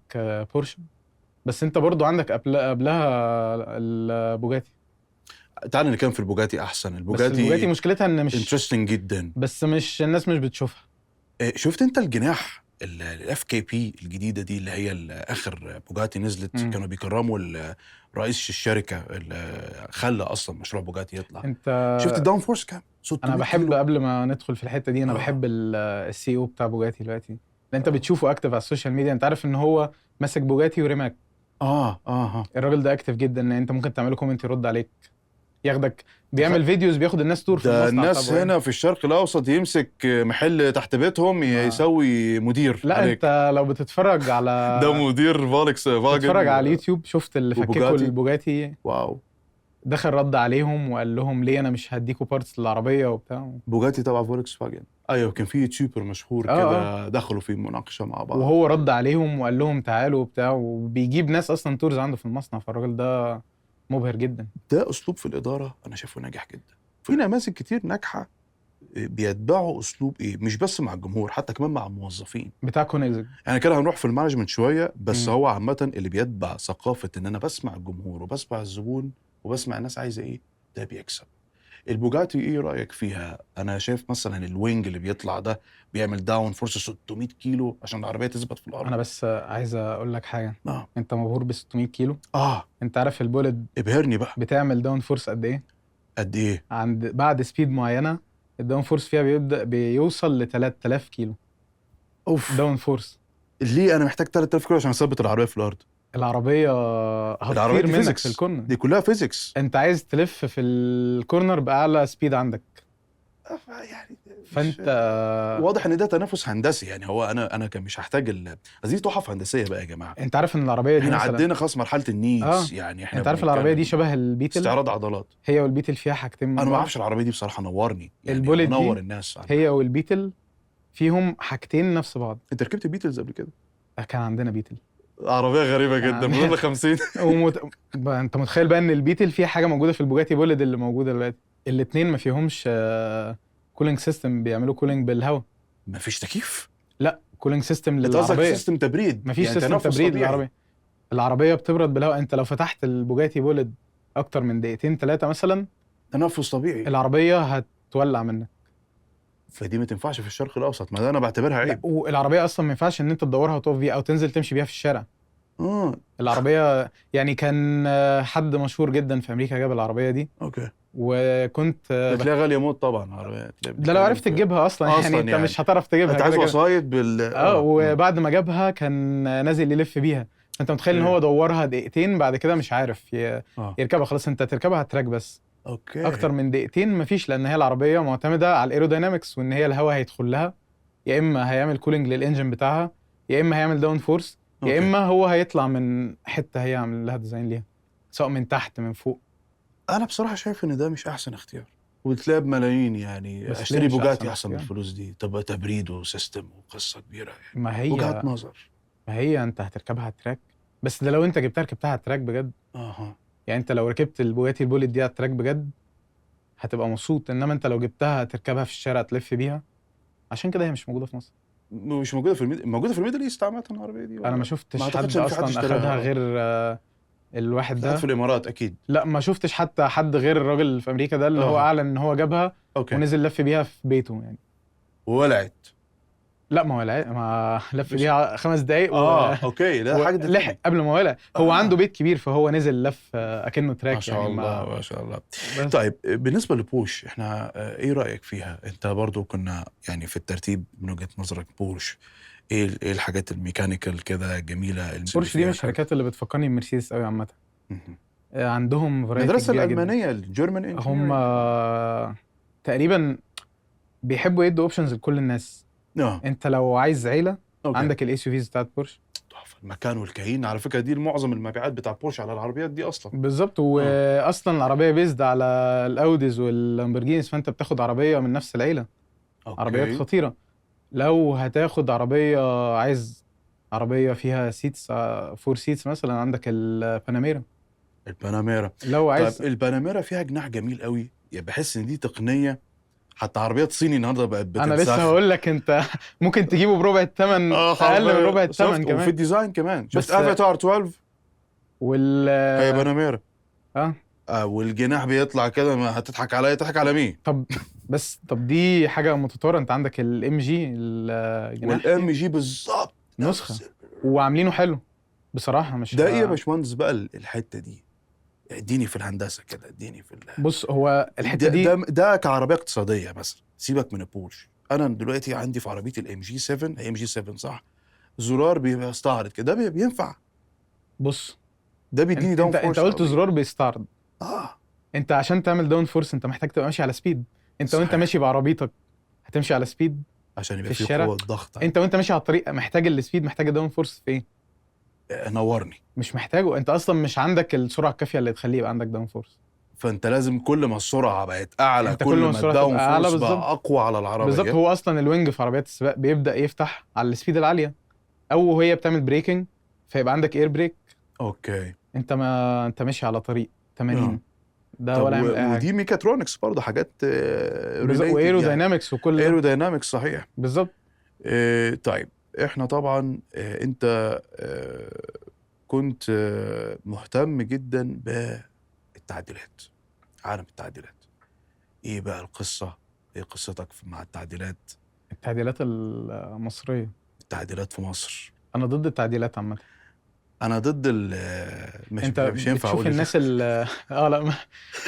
[SPEAKER 1] بورشه، بس انت برضو عندك قبلها البوجاتي.
[SPEAKER 2] تعال نتكلم في البوجاتي احسن.
[SPEAKER 1] بس البوجاتي مشكلتها ان مش
[SPEAKER 2] انترستنج جدا.
[SPEAKER 1] بس مش الناس مش بتشوفها.
[SPEAKER 2] شفت انت الجناح الاف كي بي الجديده دي اللي هي اخر بوجاتي نزلت؟ كانوا بيكرموا رئيس الشركه اللي خلى اصلا مشروع بوجاتي يطلع.
[SPEAKER 1] انت
[SPEAKER 2] شفت الداون فورس كام؟ 600
[SPEAKER 1] انا بحب
[SPEAKER 2] كيلو.
[SPEAKER 1] قبل ما ندخل في الحته دي، انا بحب السي او بتاع بوجاتي دلوقتي، لان انت بتشوفه اكتف على السوشيال ميديا. انت عارف ان هو ماسك بوجاتي وريماك. الراجل ده اكتف جدا، ان انت ممكن تعمله كومنت يرد عليك، ياخدك بيعمل فيديوز، بياخد الناس تور في
[SPEAKER 2] ده
[SPEAKER 1] المصنع.
[SPEAKER 2] الناس هنا في الشرق الاوسط يمسك محل تحت بيتهم يسوي مدير
[SPEAKER 1] لا
[SPEAKER 2] عليك.
[SPEAKER 1] انت لو بتتفرج على
[SPEAKER 2] ده مدير فولكس فاجن.
[SPEAKER 1] بتتفرج على اليوتيوب، شفت اللي فككوا
[SPEAKER 2] وبوجاتي.
[SPEAKER 1] البوجاتي،
[SPEAKER 2] واو.
[SPEAKER 1] دخل رد عليهم وقال لهم ليه انا مش هديكوا بارتس للعربيه وبتاع.
[SPEAKER 2] بوجاتي تبع فولكس فاجن. ايوه كان في يوتيوبر مشهور كده دخلوا في مناقشه مع بعض،
[SPEAKER 1] وهو رد عليهم وقال لهم تعالوا وبتاع، وبيجيب ناس اصلا تورز عنده في المصنع. فالراجل ده مبهر جدا.
[SPEAKER 2] ده اسلوب في الاداره انا شايفه ناجح جدا. في نماذج كتير ناجحه بيتبعوا اسلوب ايه، مش بس مع الجمهور، حتى كمان مع الموظفين.
[SPEAKER 1] بتاع كونيزك
[SPEAKER 2] يعني كده هنروح في المانجمنت شويه، بس هو عامه اللي بيتبع ثقافه ان انا بسمع الجمهور وبسمع الزبون وبسمع الناس عايزه ايه، ده بيكسب. البوجاتي ايه رايك فيها؟ انا شايف مثلا الوينج اللي بيطلع ده بيعمل داون فورس 600 كيلو عشان العربيه تثبت في الارض.
[SPEAKER 1] انا بس عايز اقول لك حاجه.
[SPEAKER 2] آه.
[SPEAKER 1] انت مبهور ب 600 كيلو. انت عارف البولد
[SPEAKER 2] ابهرني بقى.
[SPEAKER 1] بتعمل داون فورس قد ايه؟
[SPEAKER 2] قد ايه؟
[SPEAKER 1] عند بعد سبيد معينه الداون فورس فيها بيوصل ل 3000 كيلو.
[SPEAKER 2] اوف.
[SPEAKER 1] داون فورس.
[SPEAKER 2] ليه انا محتاج 3000 كيلو عشان اثبت العربيه في الارض؟
[SPEAKER 1] العربيه هتطير منك
[SPEAKER 2] فيزيكس.
[SPEAKER 1] في الكورنر.
[SPEAKER 2] دي كلها فيزيكس.
[SPEAKER 1] انت عايز تلف في الكورنر باعلى سبيد عندك،
[SPEAKER 2] يعني
[SPEAKER 1] فانت
[SPEAKER 2] واضح ان ده تنافس هندسي. يعني هو انا كان مش هحتاج دي تحف هندسيه بقى يا جماعه.
[SPEAKER 1] انت عارف ان العربيه دي
[SPEAKER 2] احنا
[SPEAKER 1] مثلا
[SPEAKER 2] عدينا خلاص مرحله النيدز. يعني احنا
[SPEAKER 1] انت عارف العربيه دي شبه البيتل.
[SPEAKER 2] استعراض عضلات.
[SPEAKER 1] هي والبيتل فيها حاجتين من
[SPEAKER 2] انا ما
[SPEAKER 1] بعض.
[SPEAKER 2] اعرفش العربيه دي بصراحه، نورني يعني.
[SPEAKER 1] البوليت
[SPEAKER 2] نور
[SPEAKER 1] دي
[SPEAKER 2] الناس
[SPEAKER 1] هي والبيتل فيهم حاجتين نفس بعض.
[SPEAKER 2] انت ركبت بيتلز قبل كده؟
[SPEAKER 1] كان عندنا بيتل،
[SPEAKER 2] عربيه غريبه جدا، موديل 50.
[SPEAKER 1] انت متخيل بقى ان البيتل فيها حاجه موجوده في البوجاتي بوليد اللي موجوده دلوقتي؟ الاثنين ما فيهمش كولينج سيستم، بيعملوا كولينج بالهواء.
[SPEAKER 2] مفيش تكييف؟
[SPEAKER 1] لا، كولينج سيستم
[SPEAKER 2] انت قصدك
[SPEAKER 1] للعربيه.
[SPEAKER 2] سيستم تبريد؟
[SPEAKER 1] مفيش
[SPEAKER 2] يعني
[SPEAKER 1] سيستم
[SPEAKER 2] تنفس
[SPEAKER 1] تبريد
[SPEAKER 2] طبيعي.
[SPEAKER 1] للعربيه. العربيه بتبرد بالهواء. انت لو فتحت البوجاتي بوليد اكتر من دقيقتين 3 مثلا،
[SPEAKER 2] تنفس طبيعي.
[SPEAKER 1] العربيه هتولع منك.
[SPEAKER 2] فدي ما تنفعش في الشرق الاوسط، ما ده انا بعتبرها
[SPEAKER 1] لا،
[SPEAKER 2] عيب.
[SPEAKER 1] والعربيه اصلا ما ينفعش ان انت تدورها وتقف بيها او تنزل تمشي بيها في الشارع.
[SPEAKER 2] اه
[SPEAKER 1] العربيه يعني كان حد مشهور جدا في امريكا جاب العربيه دي،
[SPEAKER 2] اوكي.
[SPEAKER 1] وكنت
[SPEAKER 2] بتلاقيها غاليه موت طبعا عربيه، تلاقي
[SPEAKER 1] ده لو
[SPEAKER 2] بتتكلم
[SPEAKER 1] عرفت
[SPEAKER 2] في
[SPEAKER 1] تجيبها اصلا يعني انت
[SPEAKER 2] يعني
[SPEAKER 1] مش هتعرف تجيبها
[SPEAKER 2] انت عايز
[SPEAKER 1] كده كده.
[SPEAKER 2] وسايط بال
[SPEAKER 1] وبعد ما جابها كان نازل يلف بيها، فانت متخيل ان
[SPEAKER 2] اوكي.
[SPEAKER 1] هو دورها دقيقتين بعد كده مش عارف
[SPEAKER 2] اه
[SPEAKER 1] يركبها خلاص. انت تركبها هتراك بس،
[SPEAKER 2] اوكي
[SPEAKER 1] اكتر من دقيقتين مفيش، لان هي العربيه معتمده على الايروداينامكس، وان هي الهواء هيدخل لها، يا اما هيعمل كولينج للانجن بتاعها، يا اما هيعمل داون فورس، يا
[SPEAKER 2] اوكي.
[SPEAKER 1] اما هو هيطلع من حته هي عامل لها ديزاين ليها، سواء من تحت من فوق.
[SPEAKER 2] انا بصراحه شايف ان ده مش احسن اختيار، وتلاقي بملايين يعني
[SPEAKER 1] بس ليه
[SPEAKER 2] اشتري
[SPEAKER 1] مش
[SPEAKER 2] بوجاتي
[SPEAKER 1] أحسن
[SPEAKER 2] احسن من
[SPEAKER 1] اختيار؟
[SPEAKER 2] الفلوس دي، تبقى تبريد وسيستم وقصه كبيره يعني.
[SPEAKER 1] ما
[SPEAKER 2] وجهات
[SPEAKER 1] هي
[SPEAKER 2] نظر.
[SPEAKER 1] ما هي انت هتركبها على التراك، بس ده لو انت جبتها ركبتها على التراك بجد.
[SPEAKER 2] اها.
[SPEAKER 1] يعني انت لو ركبت البوجاتي البوليت دي على التراك بجد هتبقى مبسوط، انما انت لو جبتها تركبها في الشارع تلف بيها، عشان كده هي مش موجوده في مصر.
[SPEAKER 2] مش موجوده في موجوده في الميدل ايست عامه العربيه دي
[SPEAKER 1] انا
[SPEAKER 2] ولا
[SPEAKER 1] ما
[SPEAKER 2] لا؟ ما
[SPEAKER 1] شفتش
[SPEAKER 2] اعتقدش
[SPEAKER 1] حد
[SPEAKER 2] ان في حد
[SPEAKER 1] اصلا اخدها
[SPEAKER 2] اشتراها.
[SPEAKER 1] غير الواحد
[SPEAKER 2] تلاقيها في
[SPEAKER 1] ده.
[SPEAKER 2] الامارات اكيد.
[SPEAKER 1] لا، ما شفتش حتى حد غير الراجل اللي في امريكا ده اللي هو
[SPEAKER 2] اها
[SPEAKER 1] اعلن ان هو جابها
[SPEAKER 2] اوكي.
[SPEAKER 1] ونزل لف بيها في بيته يعني.
[SPEAKER 2] وولعت.
[SPEAKER 1] لا، ما هو ما لف
[SPEAKER 2] مش
[SPEAKER 1] بيها 5 دقايق
[SPEAKER 2] اوكي، ده حاجه ده
[SPEAKER 1] ولحق
[SPEAKER 2] تاني.
[SPEAKER 1] قبل ما ولع. هو عنده بيت كبير فهو نزل لف اكنه
[SPEAKER 2] ما
[SPEAKER 1] تراك
[SPEAKER 2] شاء
[SPEAKER 1] يعني
[SPEAKER 2] الله
[SPEAKER 1] ما
[SPEAKER 2] ما شاء الله.
[SPEAKER 1] بس.
[SPEAKER 2] طيب بالنسبه لبوش، احنا ايه رايك فيها انت برضو؟ كنا يعني في الترتيب من وجهه نظرك بوش ايه الحاجات الميكانيكال كده جميله اللي
[SPEAKER 1] بورش دي من
[SPEAKER 2] فيها حلو؟
[SPEAKER 1] الشركات اللي بتفكرني بمرسيدس قوي عامه.
[SPEAKER 2] مهم.
[SPEAKER 1] عندهم فرايتي
[SPEAKER 2] المدرسه
[SPEAKER 1] كبيره جدا.
[SPEAKER 2] الالمانيه الجيرمان
[SPEAKER 1] هم
[SPEAKER 2] انجينيرنج.
[SPEAKER 1] تقريبا بيحبوا يدوا اوبشنز لكل الناس.
[SPEAKER 2] اه
[SPEAKER 1] انت لو عايز عيله
[SPEAKER 2] اوكي.
[SPEAKER 1] عندك الاس يو فيز بتاعت بورش.
[SPEAKER 2] تحفه المكان والكاين، على فكره دي معظم المبيعات بتاع بورش على العربيات دي اصلا.
[SPEAKER 1] بالظبط،
[SPEAKER 2] اه
[SPEAKER 1] واصلا العربيه بيزد على الاوديز واللامبورجينيز، فانت بتاخد عربيه من نفس العيله. عربيات
[SPEAKER 2] اوكي.
[SPEAKER 1] خطيره. لو هتاخد عربيه، عايز عربيه فيها سيتس 4 سيتس مثلا، عندك الباناميرا.
[SPEAKER 2] الباناميرا.
[SPEAKER 1] لو
[SPEAKER 2] طيب
[SPEAKER 1] عايز
[SPEAKER 2] الباناميرا فيها جناح جميل قوي، يعني بحس ان دي تقنيه، حتى عربيات صيني النهارده بقت
[SPEAKER 1] انا لسه
[SPEAKER 2] بتنسخ.
[SPEAKER 1] هقول لك انت ممكن تجيبه بربع الثمن،
[SPEAKER 2] اه
[SPEAKER 1] اقل من ربع
[SPEAKER 2] حرفيا
[SPEAKER 1] الثمن
[SPEAKER 2] شفت، وفي
[SPEAKER 1] كمان.
[SPEAKER 2] الديزاين كمان شفت
[SPEAKER 1] بس
[SPEAKER 2] افاتار 12
[SPEAKER 1] وال
[SPEAKER 2] هي باناميرا.
[SPEAKER 1] اه
[SPEAKER 2] والجناح بيطلع كده، ما هتضحك عليا، تضحك على مين؟
[SPEAKER 1] طب دي حاجه متطوره. انت عندك الام جي الجناح
[SPEAKER 2] والام
[SPEAKER 1] فيه
[SPEAKER 2] جي بالظبط
[SPEAKER 1] نسخه،
[SPEAKER 2] نفس.
[SPEAKER 1] وعاملينه حلو بصراحه. مش
[SPEAKER 2] ده ايه يا باشمهندس بقى الحته دي؟ اديني في الهندسه كده، اديني في
[SPEAKER 1] بص، هو الحته
[SPEAKER 2] ده
[SPEAKER 1] دي
[SPEAKER 2] ده كعربيه اقتصاديه مثلا، سيبك من البورش. انا دلوقتي عندي في عربيتي الام جي 7، هي ام جي 7 صح؟ زرار بيبقى استعرض كده، ده بينفع؟
[SPEAKER 1] بص،
[SPEAKER 2] ده بيديني
[SPEAKER 1] انت
[SPEAKER 2] داون
[SPEAKER 1] انت انت
[SPEAKER 2] فورس
[SPEAKER 1] قلت
[SPEAKER 2] عربيه.
[SPEAKER 1] زرار بيستعرض.
[SPEAKER 2] اه
[SPEAKER 1] انت عشان تعمل داون فورس انت محتاج تبقى ماشي على سبيد. انت وانت
[SPEAKER 2] صحيح،
[SPEAKER 1] ماشي بعربيتك هتمشي على سبيد
[SPEAKER 2] عشان
[SPEAKER 1] في
[SPEAKER 2] يبقى في
[SPEAKER 1] الشارع.
[SPEAKER 2] قوه ضغط.
[SPEAKER 1] انت وانت ماشي على الطريق محتاج السبيد، محتاج الداون فورس في ايه؟
[SPEAKER 2] نورني.
[SPEAKER 1] مش محتاجه. انت اصلا مش عندك السرعه الكافيه اللي تخليه يبقى عندك داون فورس.
[SPEAKER 2] فانت لازم كل ما السرعه بقت اعلى،
[SPEAKER 1] انت كل
[SPEAKER 2] كل
[SPEAKER 1] ما
[SPEAKER 2] ما
[SPEAKER 1] السرعه
[SPEAKER 2] الداون
[SPEAKER 1] تبقى اعلى
[SPEAKER 2] فورس
[SPEAKER 1] بالظبط.
[SPEAKER 2] بقى اقوى على
[SPEAKER 1] بالظبط،
[SPEAKER 2] العربيه.
[SPEAKER 1] هو اصلا الوينج في عربيات السباق بيبدا يفتح على السبيد العاليه، او وهي بتعمل بريكنج فيبقى عندك اير بريك.
[SPEAKER 2] اوكي.
[SPEAKER 1] انت ماشي على طريق 80،
[SPEAKER 2] اه
[SPEAKER 1] ده
[SPEAKER 2] طب
[SPEAKER 1] ولا يعمل اي حاجه.
[SPEAKER 2] ودي ميكاترونكس برضه حاجات
[SPEAKER 1] وايرو
[SPEAKER 2] ريليتد يعني،
[SPEAKER 1] داينامكس وكل ده.
[SPEAKER 2] ايروداينامكس صحيح.
[SPEAKER 1] بالظبط.
[SPEAKER 2] طيب احنا طبعا انت كنت مهتم جدا بالتعديلات، عالم التعديلات. ايه بقى القصه؟ ايه قصتك مع التعديلات؟
[SPEAKER 1] التعديلات المصريه.
[SPEAKER 2] التعديلات في مصر.
[SPEAKER 1] انا ضد التعديلات عامه.
[SPEAKER 2] انا ضد
[SPEAKER 1] انت
[SPEAKER 2] مش ينفع
[SPEAKER 1] بتشوف
[SPEAKER 2] اقول
[SPEAKER 1] الناس لا ما...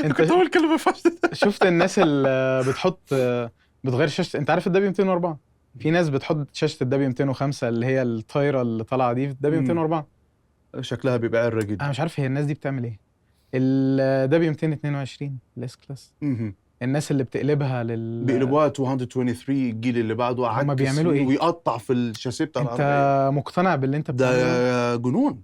[SPEAKER 1] انت
[SPEAKER 2] كنت اقول كلمه فاشله.
[SPEAKER 1] شفت الناس اللي بتغير شاشه. انت عارف الدبليو 204؟ في ناس بتحط شاشه الدبليو 205 اللي هي الطايره اللي طالعه دي في الدبليو 204.
[SPEAKER 2] شكلها بيبقى عرة
[SPEAKER 1] انا
[SPEAKER 2] جدا.
[SPEAKER 1] مش عارف هي الناس دي بتعمل ايه. الدبليو 222 الاس كلاس، الناس اللي بتقلبها
[SPEAKER 2] بيقلبوها 223 الجيل اللي بعده،
[SPEAKER 1] هما
[SPEAKER 2] عك
[SPEAKER 1] بيعملوا
[SPEAKER 2] سنين
[SPEAKER 1] ايه؟
[SPEAKER 2] ويقطع في الشاسيه بتاع
[SPEAKER 1] انت
[SPEAKER 2] العربيه.
[SPEAKER 1] مقتنع باللي انت بتعمله ده؟
[SPEAKER 2] ده جنون.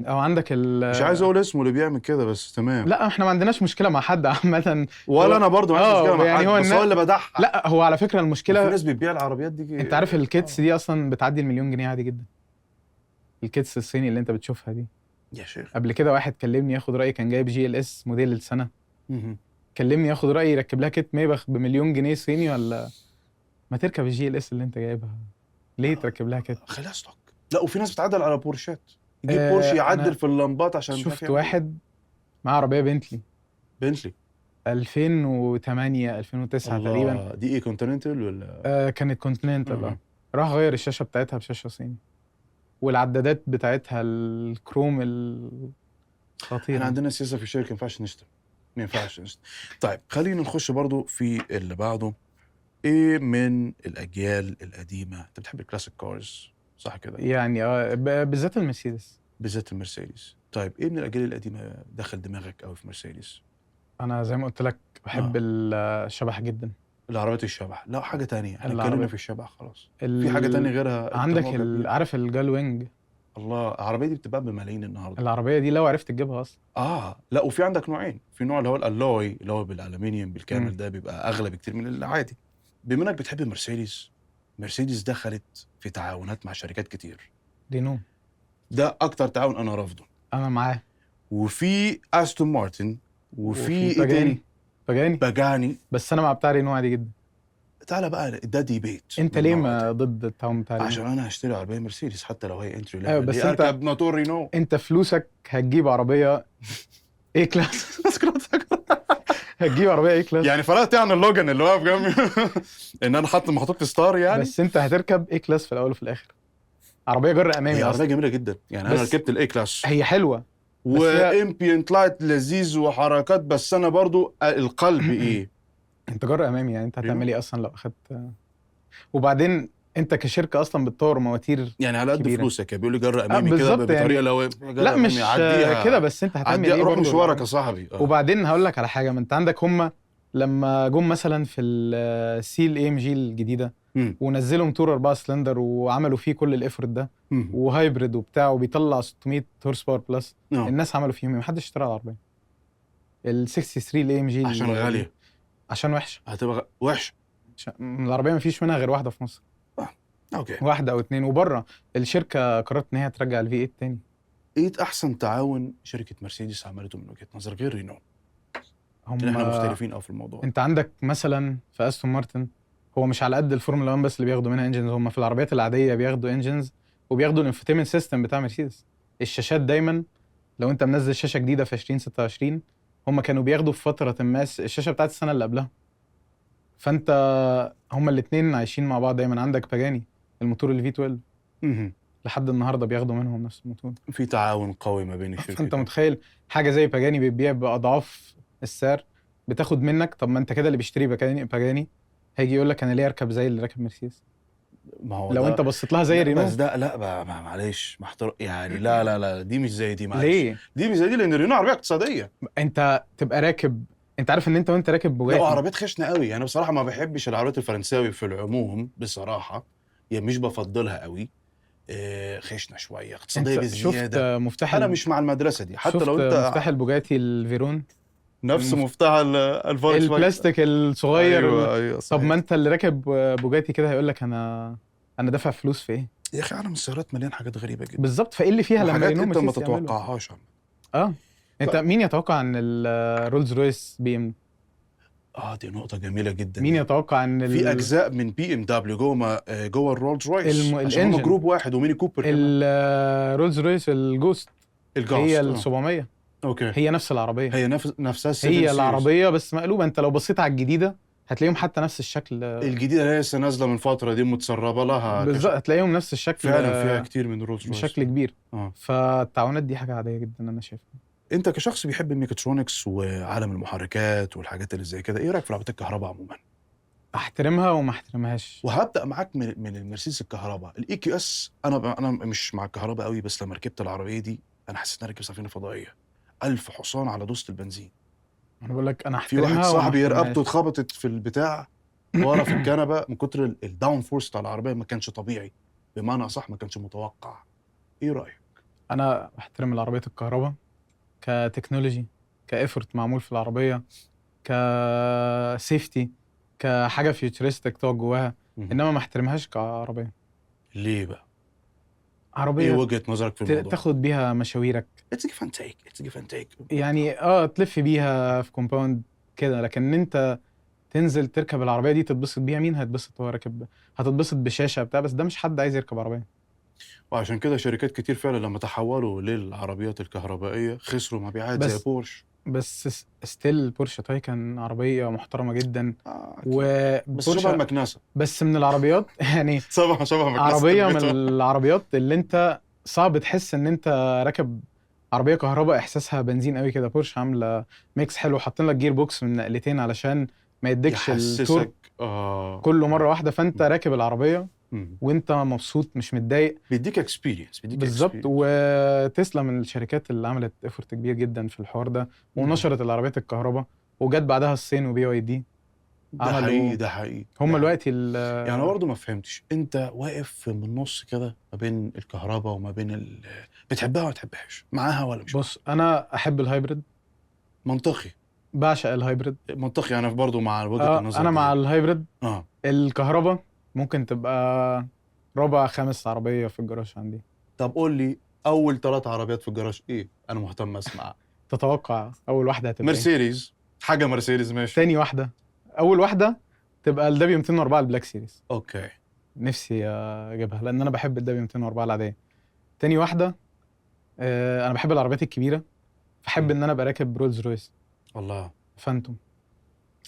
[SPEAKER 1] او عندك
[SPEAKER 2] مش عايز اقول اسمه اللي بيعمل كده، بس تمام.
[SPEAKER 1] لا، احنا ما عندناش مشكله مع حد عامه.
[SPEAKER 2] ولا انا برضو ما عنديش مشكله مع
[SPEAKER 1] يعني
[SPEAKER 2] حد،
[SPEAKER 1] هو
[SPEAKER 2] بس هو اللي بدحها.
[SPEAKER 1] لا، هو على فكره
[SPEAKER 2] في
[SPEAKER 1] المشكله،
[SPEAKER 2] ناس بتبيع العربيات دي.
[SPEAKER 1] انت عارف الكيتس دي اصلا بتعدي المليون جنيه عادي جدا. الكيتس الصيني اللي انت بتشوفها دي.
[SPEAKER 2] يا شيخ.
[SPEAKER 1] قبل كده واحد كلمني ياخد رايي، كان جايب جي ال اس موديل السنه،
[SPEAKER 2] مهم.
[SPEAKER 1] كلمني ياخد رايي يركب لها كيت ميبخ بمليون جنيه صيني، ولا ما تركب الجي ال اس اللي انت جايبها؟ ليه تركب لها كيت؟
[SPEAKER 2] خليها ستوك. لا وفي ناس بتعدل على بورشات، يجيب بورش
[SPEAKER 1] انا
[SPEAKER 2] يعدل في اللمبات عشان مش عارف
[SPEAKER 1] شفت
[SPEAKER 2] يعمل إيه.
[SPEAKER 1] واحد معاه عربيه بنتلي
[SPEAKER 2] بنتلي.
[SPEAKER 1] 2008 2009 تقريبا.
[SPEAKER 2] الله، دي ايه كونتيننتال ولا؟
[SPEAKER 1] كانت كونتيننتال.
[SPEAKER 2] مهم.
[SPEAKER 1] راح غير الشاشه بتاعتها بشاشه صيني، والعدادات بتاعتها الكروم الخطيره.
[SPEAKER 2] احنا عندنا سياسه في الشركه، ما ينفعش نشتم، ما ينفعش نشتم. طيب خلينا نخش برضو في اللي بعده. ايه من الاجيال القديمه انت بتحب؟ الكلاسيك كارز صح كده؟
[SPEAKER 1] يعني بالذات المرسيدس.
[SPEAKER 2] بالذات المرسيدس. طيب ايه من الاجيال القديمه دخل دماغك قوي في مرسيدس؟
[SPEAKER 1] انا زي ما قلت لك بحب الشبح جدا.
[SPEAKER 2] العربيات الشبح، لا حاجه تانية، احنا اتكلمنا
[SPEAKER 1] العربية
[SPEAKER 2] في الشبح خلاص. في حاجه تانية غيرها انت
[SPEAKER 1] عندك
[SPEAKER 2] معجب بيها؟
[SPEAKER 1] عارف الجال وينج؟
[SPEAKER 2] الله، العربيه دي بتتباع بملايين النهارده.
[SPEAKER 1] العربيه دي لو عرفت تجيبها اصلا.
[SPEAKER 2] لا، وفي عندك نوعين، في نوع اللي هو الالوي اللي هو بالالومنيوم بالكامل،
[SPEAKER 1] مم.
[SPEAKER 2] ده بيبقى اغلى بكتير من العادي. بما انك بتحب مرسيدس، مرسيدس دخلت في تعاونات مع شركات كتير.
[SPEAKER 1] رينو.
[SPEAKER 2] ده اكتر تعاون انا رافضه.
[SPEAKER 1] انا معاه.
[SPEAKER 2] وفي استون مارتن، وفي ايه تاني؟
[SPEAKER 1] باجاني.
[SPEAKER 2] باجاني.
[SPEAKER 1] بس انا مع بتاع رينو عادي جدا.
[SPEAKER 2] تعالى بقى، ده ديبيت.
[SPEAKER 1] انت ليه ما ضد التعاون بتاع رينو؟
[SPEAKER 2] عشان انا هشتري عربيه مرسيدس حتى لو هي انتري ليفل.
[SPEAKER 1] ايوه بس
[SPEAKER 2] ليه
[SPEAKER 1] انت
[SPEAKER 2] اركب موتور رينو؟
[SPEAKER 1] انت فلوسك هتجيب عربيه ايه كلاس. هتجيب عربيه ايه كلاس.
[SPEAKER 2] يعني فرقت عن اللوجان اللي واقف جنبي ان انا محطوط ستار يعني.
[SPEAKER 1] بس انت هتركب ايه كلاس في الاول وفي الاخر. عربيه جر امامي
[SPEAKER 2] هي عربيه
[SPEAKER 1] اصلا.
[SPEAKER 2] جميله جدا يعني، انا
[SPEAKER 1] بس
[SPEAKER 2] ركبت الاي كلاس
[SPEAKER 1] هي حلوه. بس
[SPEAKER 2] وامبيانت لايت لذيذ وحركات، بس انا برضو القلب ايه؟
[SPEAKER 1] انت جر امامي، يعني انت هتعمل ايه اصلا لو اخدت؟ وبعدين انت كشركه اصلا بتطور مواتير
[SPEAKER 2] يعني على قد
[SPEAKER 1] كبيرة.
[SPEAKER 2] فلوسك بيقول لي جرى امامي كده
[SPEAKER 1] بالظبط
[SPEAKER 2] بطريقه
[SPEAKER 1] يعني.
[SPEAKER 2] لو
[SPEAKER 1] لا مش كده، بس انت هتعمل ايه
[SPEAKER 2] روح
[SPEAKER 1] برضه
[SPEAKER 2] مشوارك يا صاحبي.
[SPEAKER 1] وبعدين هقول لك على حاجه. ما انت عندك هم لما جم مثلا في السي الاي ام جي الجديده ونزلوا موتور 4 سلندر وعملوا فيه كل الافورت ده وهايبريد وبتاع وبيطلع 600 هورس باور بلس. الناس عملوا فيهم ايه؟ محدش اشترى العربيه. ال 63 الاي ام جي
[SPEAKER 2] عشان غاليه،
[SPEAKER 1] عشان وحشه.
[SPEAKER 2] هتبقى وحشه.
[SPEAKER 1] العربيه ما فيش منها غير واحده في مصر.
[SPEAKER 2] اوكي،
[SPEAKER 1] واحده او اتنين، وبره الشركه قررت ان هي ترجع الفي 8 تاني.
[SPEAKER 2] ايه احسن تعاون شركه مرسيدس عملته من وجهه نظر غير رينو؟
[SPEAKER 1] هم
[SPEAKER 2] احنا مختلفين قوي في الموضوع.
[SPEAKER 1] انت عندك مثلا في استون مارتن، هو مش على قد الفورمولا 1 بس اللي بياخدوا منها انجنز، هم في العربيات العاديه بياخدوا انجنز وبياخدوا الانفوتيمنت سيستم بتاع مرسيدس. الشاشات دايما لو انت منزل شاشه جديده في 2026 هم كانوا بياخدوا في فتره ما الشاشه بتاعت السنه اللي قبلها. فانت هم الاثنين عايشين مع بعض دايما. عندك باجاني الموتور الفي 12 لحد النهارده بياخدوا منهم نفس الموتور.
[SPEAKER 2] في تعاون قوي ما بين الشركتين.
[SPEAKER 1] فانت متخيل حاجه زي باجاني بتبيع باضعاف السعر بتاخد منك. طب ما انت كده اللي بيشتري باجاني هيجي يقول لك انا ليه اركب زي اللي راكب مرسيدس؟
[SPEAKER 2] ما هو
[SPEAKER 1] لو انت بصيت لها زي رينو.
[SPEAKER 2] بس ده لا معلش يعني لا دي مش زي دي، معلش.
[SPEAKER 1] ليه؟
[SPEAKER 2] دي مش زي دي لان رينو عربيه اقتصاديه.
[SPEAKER 1] انت تبقى راكب، انت عارف ان انت وانت راكب بوجاتي.
[SPEAKER 2] لا عربيات خشنه قوي. انا بصراحه ما بحبش العربيات الفرنساوي في العموم بصراحه، يعني مش بفضلها قوي. خشنه شويه، اقتصاديه بزياده.
[SPEAKER 1] شفت مفتاح
[SPEAKER 2] انا مش مع المدرسه دي. حتى لو انت
[SPEAKER 1] مفتاح البوجاتي الفيرون
[SPEAKER 2] نفس مفتاح الفولكس
[SPEAKER 1] البلاستيك الصغير.
[SPEAKER 2] أيوة
[SPEAKER 1] طب ما انت اللي راكب بوجاتي كده هيقول لك انا دافع فلوس في ايه؟
[SPEAKER 2] يا اخي عالم السيارات مليان حاجات غريبه جدا.
[SPEAKER 1] بالظبط. فايه اللي فيها لما رينو
[SPEAKER 2] انت ما تتوقعهاش.
[SPEAKER 1] انت مين يتوقع عن الرولز رويس بي ام؟
[SPEAKER 2] دي نقطة جميلة جدا.
[SPEAKER 1] مين يتوقع ان
[SPEAKER 2] في اجزاء من بي ام دبليو جوه الرولز رويس عشان هم جروب واحد وميني كوبر كمان.
[SPEAKER 1] الرولز رويس الجوست هي ال 700.
[SPEAKER 2] اوكي،
[SPEAKER 1] هي نفس العربية.
[SPEAKER 2] هي نفسها
[SPEAKER 1] هي العربية بس مقلوبة. انت لو بصيت على الجديدة هتلاقيهم حتى نفس الشكل.
[SPEAKER 2] الجديدة اللي لسه نازلة من فترة دي متسربة لها
[SPEAKER 1] بالظبط، هتلاقيهم نفس الشكل.
[SPEAKER 2] فعلا فيها كتير من الرولز رويس
[SPEAKER 1] بشكل كبير. فالتعاونات دي حاجة عادية جدا انا شايفها.
[SPEAKER 2] انت كشخص بيحب الميكاترونكس وعالم المحركات والحاجات اللي زي كده، ايه رايك في العربيات الكهرباء عموما؟
[SPEAKER 1] احترمها وما احترمهاش.
[SPEAKER 2] وهبدا معاك من المرسيدس الكهرباء الاي كيو اس. انا مش مع الكهرباء قوي، بس لما ركبت العربيه دي انا حسيت اني راكب سفينه فضائيه. 1000 حصان على دوسه البنزين.
[SPEAKER 1] انا بقول لك انا
[SPEAKER 2] في واحد صاحبي رقبته اتخبطت في البتاع ورا في الكنبه من كتر الداون فورس بتاع العربيه. ما كانش طبيعي، بمعنى اصح ما كانش متوقع. ايه رايك؟
[SPEAKER 1] انا بحترم العربيات الكهرباء كتكنولوجي، كايفورت معمول في العربيه، كسيفتي، كحاجه فيوتشرستك تقعد جواها. انما ما احترمهاش كعربيه.
[SPEAKER 2] ليه بقى؟
[SPEAKER 1] عربيه
[SPEAKER 2] ايه وجهه نظرك في الموضوع؟
[SPEAKER 1] تاخد بيها مشاويرك.
[SPEAKER 2] اتس جيف اند تيك.
[SPEAKER 1] يعني تلف بيها في كومباوند كده، لكن انت تنزل تركب العربيه دي تتبسط بيها. مين هيتبسط وهو راكب؟ هتتبسط بشاشه بتاع، بس ده مش حد عايز يركب عربيه.
[SPEAKER 2] وعشان كده شركات كتير فعلا لما تحولوا للعربيات الكهربائيه خسروا مبيعات زي
[SPEAKER 1] بس
[SPEAKER 2] بورش.
[SPEAKER 1] بس ستيل بورشه تايكان عربيه محترمه جدا.
[SPEAKER 2] اكيد. بس شبه
[SPEAKER 1] وبورشه
[SPEAKER 2] المكنسه.
[SPEAKER 1] بس من العربيات يعني
[SPEAKER 2] شبه مكنسه
[SPEAKER 1] عربيه من
[SPEAKER 2] البيت.
[SPEAKER 1] العربيات اللي انت صعب تحس ان انت راكب عربيه كهرباء، احساسها بنزين قوي كده. بورشه عامله ميكس حلو، حاطين لك جير بوكس من نقلتين علشان ما يديكش التورك
[SPEAKER 2] يحسسك
[SPEAKER 1] كله مره واحده، فانت راكب العربيه
[SPEAKER 2] مم.
[SPEAKER 1] وانت مبسوط مش متضايق.
[SPEAKER 2] بيديك اكسبيرينس
[SPEAKER 1] بالظبط. وتسلا من الشركات اللي عملت ايفورت كبير جدا في الحوار ده، ونشرت العربيات الكهرباء، وجت بعدها الصين وبي واي دي
[SPEAKER 2] ده
[SPEAKER 1] عملوا
[SPEAKER 2] حقيقي ده حقيقي
[SPEAKER 1] هم
[SPEAKER 2] ده حقيقي.
[SPEAKER 1] دلوقتي
[SPEAKER 2] يعني انا برضه ما فهمتش، انت واقف في النص كده ما بين الكهرباء وما بين بتحبها ولا ما بتحبهاش، معاها ولا مش معاها؟
[SPEAKER 1] بص انا احب الهايبرد،
[SPEAKER 2] منطقي.
[SPEAKER 1] بعشق الهايبرد.
[SPEAKER 2] منطقي، انا برضه مع وجهة النظر
[SPEAKER 1] انا مع
[SPEAKER 2] دي.
[SPEAKER 1] الهايبرد.
[SPEAKER 2] اه
[SPEAKER 1] الكهرباء ممكن تبقى ربع خامس عربية في الجراج عندي.
[SPEAKER 2] طب قول لي اول 3 عربيات في الجراج ايه؟ انا مهتم اسمع.
[SPEAKER 1] تتوقع اول واحدة هتبقى ايه؟
[SPEAKER 2] مرسيدس. حاجه مرسيدس ماشي.
[SPEAKER 1] تاني واحدة، اول واحدة تبقى الدبليو 204 البلاك سيريز.
[SPEAKER 2] اوكي.
[SPEAKER 1] نفسي اجيبها لان انا بحب الدبليو 204 العادية. تاني واحدة انا بحب العربيات الكبيرة، فاحب ان انا ابقى راكب رولز رويس
[SPEAKER 2] الله.
[SPEAKER 1] فانتوم.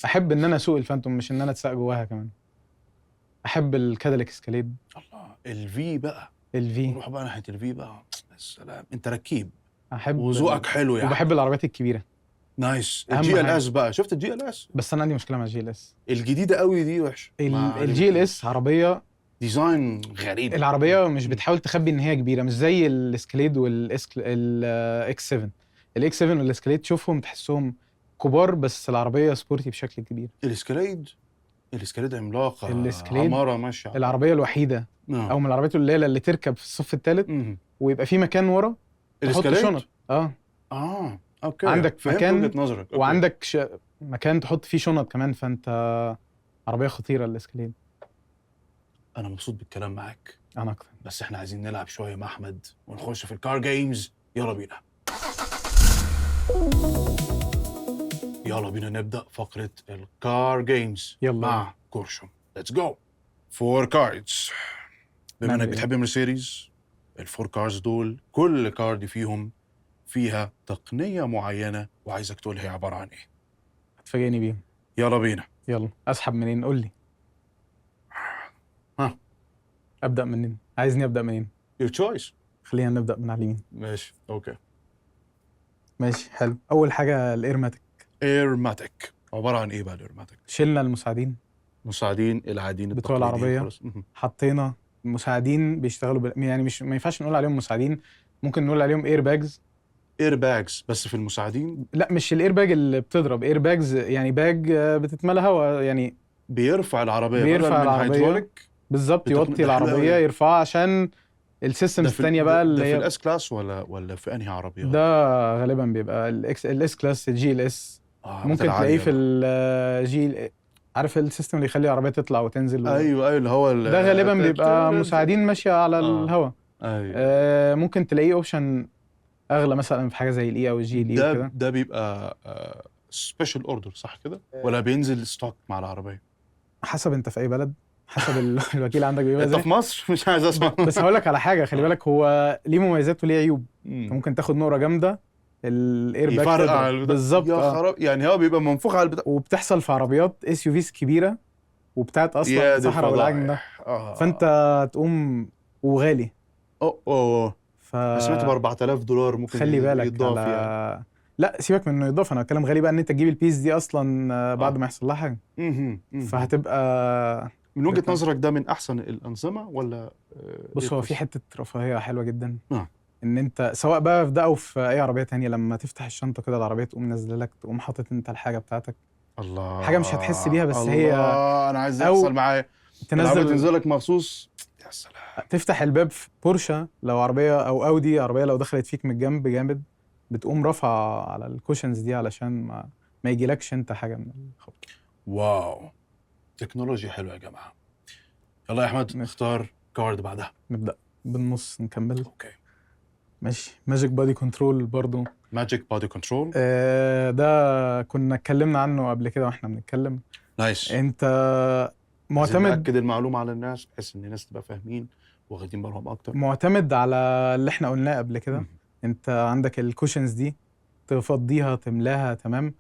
[SPEAKER 1] احب ان انا اسوق الفانتوم مش ان انا اتساق جواها كمان. احب الكاديلاك اسكاليد.
[SPEAKER 2] الله الفي بقى.
[SPEAKER 1] الفي.
[SPEAKER 2] نروح بقى ناحيه الفي بقى. السلام، انت ركيب
[SPEAKER 1] احب
[SPEAKER 2] وذوقك حلو يعني.
[SPEAKER 1] وبحب العربيات الكبيرة.
[SPEAKER 2] نايس.
[SPEAKER 1] أهم
[SPEAKER 2] الجي ال
[SPEAKER 1] حاجة.
[SPEAKER 2] اس بقى، شفت الجي ال اس؟
[SPEAKER 1] بس انا عندي مشكلة مع الجي ال اس.
[SPEAKER 2] الجديده قوي دي وحشه. ما
[SPEAKER 1] الجي ال
[SPEAKER 2] عجبتنيش.
[SPEAKER 1] اس عربية،
[SPEAKER 2] ديزاين غريب.
[SPEAKER 1] العربية مش بتحاول تخبي ان هي كبيرة، مش زي الاسكليد والاكس 7. الاكس 7 والاسكليد تشوفهم تحسهم كبار، بس العربية سبورتي بشكل كبير.
[SPEAKER 2] الاسكاليد عملاقه.
[SPEAKER 1] الاسكليد
[SPEAKER 2] عماره ماشيه.
[SPEAKER 1] العربية الوحيدة او من العربيات القليلة اللي تركب في الصف الثالث ويبقى في مكان ورا تحط
[SPEAKER 2] الاسكاليد.
[SPEAKER 1] شنط.
[SPEAKER 2] اوكي.
[SPEAKER 1] عندك
[SPEAKER 2] فهمت
[SPEAKER 1] مكان
[SPEAKER 2] وجهه نظرك. أوكي.
[SPEAKER 1] وعندك مكان تحط فيه شنط كمان، فانت عربية خطيرة الاسكليد.
[SPEAKER 2] انا مبسوط بالكلام معاك،
[SPEAKER 1] انا اكتر.
[SPEAKER 2] بس احنا عايزين نلعب شويه مع احمد ونخش في الكار جيمز. يلا بينا. يلا بينا نبدا فقره الكار جيمز
[SPEAKER 1] يلا.
[SPEAKER 2] مع كورشم. ليتس جو. 4 كاردز. بما
[SPEAKER 1] نعمل
[SPEAKER 2] انك
[SPEAKER 1] إيه؟
[SPEAKER 2] بتحب مرسيدس، الفور كارز دول كل كارد فيهم فيها تقنيه معينه، وعايزك تقول هي عباره عن ايه.
[SPEAKER 1] هتفاجئني بيهم.
[SPEAKER 2] يلا بينا.
[SPEAKER 1] يلا اسحب منين؟ قول لي.
[SPEAKER 2] ها.
[SPEAKER 1] ابدا منين؟ عايزني ابدا منين؟
[SPEAKER 2] يور تشويس.
[SPEAKER 1] خلينا نبدا من على اليمين.
[SPEAKER 2] ماشي اوكي.
[SPEAKER 1] ماشي حلو. اول حاجه الايرماتيك.
[SPEAKER 2] ايرماتيك عباره عن ايه بقى الايرماتيك؟
[SPEAKER 1] شلنا المساعدين
[SPEAKER 2] مساعدين العاديين
[SPEAKER 1] بتوع
[SPEAKER 2] التقليديين
[SPEAKER 1] العربية.
[SPEAKER 2] خالص.
[SPEAKER 1] حطينا مساعدين بيشتغلوا يعني مش ما ينفعش نقول عليهم مساعدين، ممكن نقول عليهم اير باجز.
[SPEAKER 2] اير باجز بس في المساعدين.
[SPEAKER 1] لا مش الاير باج اللي بتضرب، اير باجز يعني باج بتتملى هواء يعني.
[SPEAKER 2] بيرفع العربيه
[SPEAKER 1] بيرفع
[SPEAKER 2] بدل من
[SPEAKER 1] العربية.
[SPEAKER 2] هيدروليك.
[SPEAKER 1] بالظبط، يوطي
[SPEAKER 2] ده حلو
[SPEAKER 1] العربيه
[SPEAKER 2] أوي.
[SPEAKER 1] يرفعها عشان السيستمز الثانيه بقى
[SPEAKER 2] ده
[SPEAKER 1] اللي
[SPEAKER 2] في
[SPEAKER 1] هي
[SPEAKER 2] الاس كلاس ولا في انهي عربيه؟
[SPEAKER 1] ده غالبا بيبقى الاس كلاس، الجي ال اس. ممكن تلاقيه في الجي. عارف السيستم اللي يخلي العربيه تطلع وتنزل
[SPEAKER 2] ايوه اللي هو
[SPEAKER 1] ده غالبا بيبقى مساعدين ماشيه على الهواء.
[SPEAKER 2] ايوه.
[SPEAKER 1] ممكن تلاقيه اوبشن اغلى مثلا في حاجه زي الاي او الجي الاي وكده.
[SPEAKER 2] ده بيبقى سبيشال اوردر صح كده ولا بينزل ستوك مع العربيه؟
[SPEAKER 1] حسب انت في اي بلد، حسب الوكيل عندك بيبقى
[SPEAKER 2] انت
[SPEAKER 1] ازاي.
[SPEAKER 2] في مصر مش عايز اسمع.
[SPEAKER 1] بس هقول لك على حاجه، خلي بالك هو ليه مميزات وليه عيوب.
[SPEAKER 2] مم.
[SPEAKER 1] ممكن تاخد نقره جامده الاير باك
[SPEAKER 2] يفرقع
[SPEAKER 1] تضرب. بالظبط.
[SPEAKER 2] يا خراب، يعني هو بيبقى منفوخ على البتاع.
[SPEAKER 1] وبتحصل في عربيات اس يو فيز كبيره وبتاعت اصلا الصحراء والعجم ده. فانت تقوم وغالي.
[SPEAKER 2] اوه سمعت ب $4000 ممكن
[SPEAKER 1] خلي بالك
[SPEAKER 2] يتضاف
[SPEAKER 1] على
[SPEAKER 2] يعني.
[SPEAKER 1] لا سيبك من انه يضاف، انا بتكلم غالي بقى ان انت تجيب البيس دي اصلا بعد ما يحصل لها حاجه. فهتبقى
[SPEAKER 2] من وجهة نظرك ده من احسن الانظمه ولا؟
[SPEAKER 1] بص هو في حته رفاهيه حلوه جدا.
[SPEAKER 2] آه.
[SPEAKER 1] ان انت سواء بقى في ده او في اي عربيه تانية، لما تفتح الشنطه كده العربيه تقوم نازله لك، تقوم حاطط انت الحاجه بتاعتك.
[SPEAKER 2] الله.
[SPEAKER 1] حاجه مش هتحس بيها بس
[SPEAKER 2] الله.
[SPEAKER 1] هي
[SPEAKER 2] انا عايز يحصل معايا. العربية تنزل لك مخصوص. يا سلام.
[SPEAKER 1] تفتح الباب في بورشه لو عربيه او اودي عربيه لو دخلت فيك من الجنب جامد، بتقوم رافعه على الكوشنز دي علشان ما يجيلكش انت حاجه من الخبط.
[SPEAKER 2] واو تكنولوجيا حلوه يا جماعه. يلا يا احمد نختار كارد بعدها.
[SPEAKER 1] نبدا بالنص نكمل.
[SPEAKER 2] اوكي
[SPEAKER 1] ماشي. ماجيك بادي كنترول برضو.
[SPEAKER 2] ماجيك بادي كنترول.
[SPEAKER 1] ده كنا اتكلمنا عنه قبل كده واحنا بنتكلم.
[SPEAKER 2] نايس.
[SPEAKER 1] انت معتمد.
[SPEAKER 2] نأكد المعلومه على الناس بحيث ان الناس تبقى فاهمين واخدين بالهم اكتر؟
[SPEAKER 1] معتمد على اللي احنا قلناه قبل كده. انت عندك الكوشنز دي تفضيها تملاها تمام،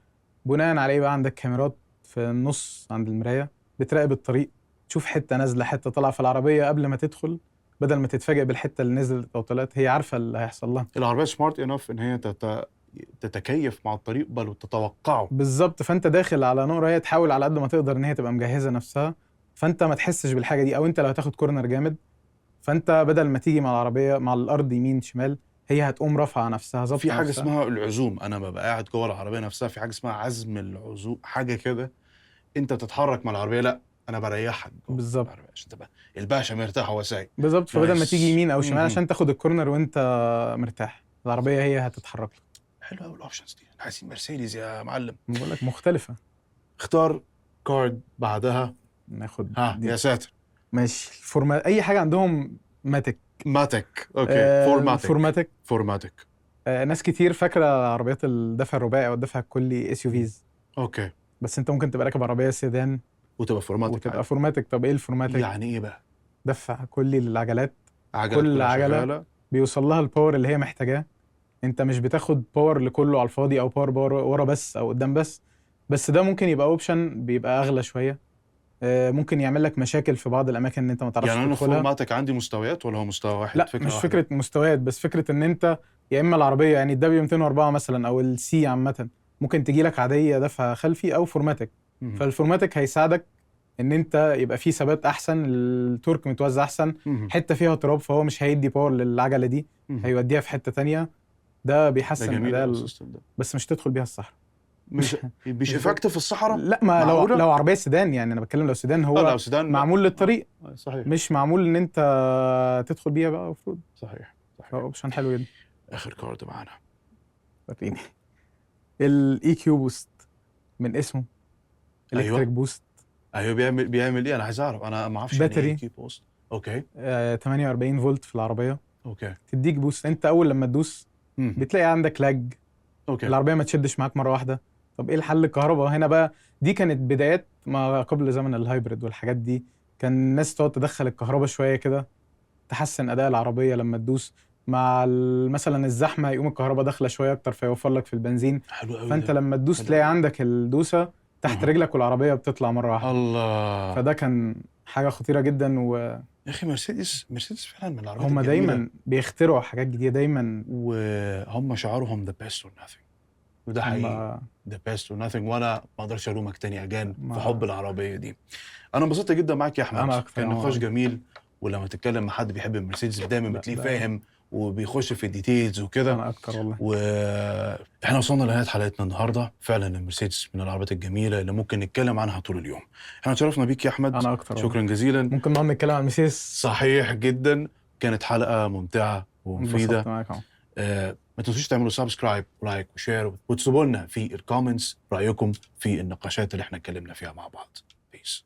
[SPEAKER 1] بناء على ايه بقى عندك كاميرات في النص عند المرايه بتراقب الطريق، تشوف حته نازله حته طالعه في العربيه قبل ما تدخل، بدل ما تتفاجئ بالحته اللي نزلت او طلعت، هي عارفه اللي هيحصل لها.
[SPEAKER 2] العربيه سمارت انف ان هي تتكيف مع الطريق بل وتتوقعه.
[SPEAKER 1] بالظبط، فانت داخل على نقره هي تحاول على قد ما تقدر ان هي تبقى مجهزه نفسها، فانت ما تحسش بالحاجه دي. او انت لو هتاخد كورنر جامد، فانت بدل ما تيجي مع العربيه مع الارض يمين شمال، هي هتقوم رافعه نفسها ظابطه
[SPEAKER 2] في حاجه
[SPEAKER 1] نفسها.
[SPEAKER 2] اسمها العزوم، انا ببقى قاعد جوه العربيه نفسها في حاجه اسمها عزم العزوم، حاجه كده انت تتحرك مع العربيه، لا انا بريحك جوه
[SPEAKER 1] بالظبط.
[SPEAKER 2] العربيه عشان تبقى الباشا مرتاح وهو سايق.
[SPEAKER 1] بالظبط، فبدل ما
[SPEAKER 2] نايس.
[SPEAKER 1] تيجي يمين او شمال
[SPEAKER 2] مهم.
[SPEAKER 1] عشان تاخد الكورنر وانت مرتاح، العربيه هي هتتحرك لك.
[SPEAKER 2] حلو قوي الاوبشنز دي، احنا عايزين مرسيدس يا معلم.
[SPEAKER 1] بقول لك مختلفه.
[SPEAKER 2] اختار كارد بعدها.
[SPEAKER 1] ناخد
[SPEAKER 2] ها
[SPEAKER 1] دي.
[SPEAKER 2] يا ساتر.
[SPEAKER 1] ماشي، الفورمات اي حاجه عندهم ماتيك.
[SPEAKER 2] ماتيك، اوكي.
[SPEAKER 1] فورماتيك.
[SPEAKER 2] فورماتيك.
[SPEAKER 1] ناس كتير فاكره عربيات الدفع الرباعي او الدفع الكلي اس يو فيز،
[SPEAKER 2] اوكي.
[SPEAKER 1] بس انت ممكن تبقى راكب عربيه سيدان
[SPEAKER 2] وتبقى فورماتيك
[SPEAKER 1] وتبقى
[SPEAKER 2] عادي.
[SPEAKER 1] فورماتيك. طب ايه الفورماتيك؟
[SPEAKER 2] يعني ايه بقى؟
[SPEAKER 1] دفع كلي للعجلات،
[SPEAKER 2] عجلة
[SPEAKER 1] كل
[SPEAKER 2] كلها
[SPEAKER 1] عجلة
[SPEAKER 2] شغالة.
[SPEAKER 1] بيوصل لها الباور اللي هي محتاجاه. انت مش بتاخد باور لكله على الفاضي او باور ورا بس او قدام بس ده ممكن يبقى اوبشن بيبقى اغلى شويه، ممكن يعمل لك مشاكل في بعض الاماكن ان انت ما تعرفش
[SPEAKER 2] يعني انا
[SPEAKER 1] تدخلها.
[SPEAKER 2] فورماتيك عندي مستويات ولا هو مستوى واحد؟
[SPEAKER 1] لا
[SPEAKER 2] فكرة
[SPEAKER 1] مش
[SPEAKER 2] واحدة.
[SPEAKER 1] فكره مستويات، بس فكره ان انت يا اما العربيه يعني الدبليو 204 مثلا او السي عامه ممكن تجي لك عاديه دفع خلفي او فورماتيك.
[SPEAKER 2] مهم.
[SPEAKER 1] فالفورماتيك هيساعدك ان انت يبقى فيه ثبات احسن، التورك متوزع احسن،
[SPEAKER 2] مهم.
[SPEAKER 1] حته فيها تراب فهو مش هيدي باور للعجله دي،
[SPEAKER 2] مهم.
[SPEAKER 1] هيوديها في حته تانية. ده
[SPEAKER 2] ده
[SPEAKER 1] بيحسن
[SPEAKER 2] جميل
[SPEAKER 1] اداء
[SPEAKER 2] السيستم ده.
[SPEAKER 1] بس مش تدخل بيها الصحراء.
[SPEAKER 2] مش افكتيف في الصحراء؟
[SPEAKER 1] لا، ما
[SPEAKER 2] معقولة؟
[SPEAKER 1] لو عربيه سيدان، يعني انا بتكلم لو سيدان هو
[SPEAKER 2] لو سيدان
[SPEAKER 1] معمول للطريق،
[SPEAKER 2] صحيح.
[SPEAKER 1] مش معمول ان انت تدخل بيها بقى المفروض.
[SPEAKER 2] صحيح.
[SPEAKER 1] هو اوبشن حلو جدا.
[SPEAKER 2] اخر كارد معانا.
[SPEAKER 1] فاكرين الاي كيو بوست من اسمه
[SPEAKER 2] أيوة.
[SPEAKER 1] الكتريك بوست.
[SPEAKER 2] ايوه بيعمل ايه؟ انا عايز اعرف، انا ما اعرفش
[SPEAKER 1] باتري.
[SPEAKER 2] يعني ايه كي بوست. اوكي.
[SPEAKER 1] 48 فولت في العربيه،
[SPEAKER 2] اوكي.
[SPEAKER 1] تديك بوست. انت اول لما تدوس بتلاقي عندك لاج،
[SPEAKER 2] اوكي.
[SPEAKER 1] العربيه ما تشدش معاك مره واحده. طب ايه الحل؟ الكهرباء هنا بقى. دي كانت بدايات ما قبل زمن الهايبريد والحاجات دي، كان الناس تقعد تدخل الكهرباء شويه كده تحسن اداء العربيه لما تدوس مع مثلا الزحمه، يقوم الكهرباء داخله شويه اكتر فيوفر لك في البنزين.
[SPEAKER 2] حلو قوي.
[SPEAKER 1] فانت
[SPEAKER 2] ده
[SPEAKER 1] لما تدوس
[SPEAKER 2] حلو
[SPEAKER 1] تلاقي
[SPEAKER 2] أوي.
[SPEAKER 1] عندك الدوسه تحت رجلك والعربيه بتطلع مره واحده.
[SPEAKER 2] الله.
[SPEAKER 1] فده كان حاجه خطيره جدا.
[SPEAKER 2] يا اخي مرسيدس فعلا من العربيات
[SPEAKER 1] وهم
[SPEAKER 2] الجميلة.
[SPEAKER 1] دايما بيخترعوا حاجات جديده دايما.
[SPEAKER 2] وهم شعارهم the best or nothing، وده حقيقي the best or nothing. وانا ما اقدرش الومك تاني اجان في حب العربيه دي. انا انبسطت جدا معاك يا احمد.
[SPEAKER 1] أنا أكتر.
[SPEAKER 2] كان نقاش جميل، ولما تتكلم مع حد بيحب المرسيدس دايما بتلاقيه فاهم وبيخش في الديتيلز وكده.
[SPEAKER 1] انا اكتر والله.
[SPEAKER 2] واحنا وصلنا لنهايه حلقتنا النهارده. فعلا المرسيدس من العربيات الجميله اللي ممكن نتكلم عنها طول اليوم. احنا اتشرفنا بيك يا احمد.
[SPEAKER 1] انا اكتر
[SPEAKER 2] شكرا جزيلا.
[SPEAKER 1] ممكن نقعد نتكلم عن المرسيدس.
[SPEAKER 2] صحيح جدا. كانت حلقه ممتعه ومفيده. ما تنسوش تعملوا سبسكرايب ولايك وشير وتسيبوا لنا في الكومنتس رايكم في النقاشات اللي احنا اتكلمنا فيها مع بعض. بيس.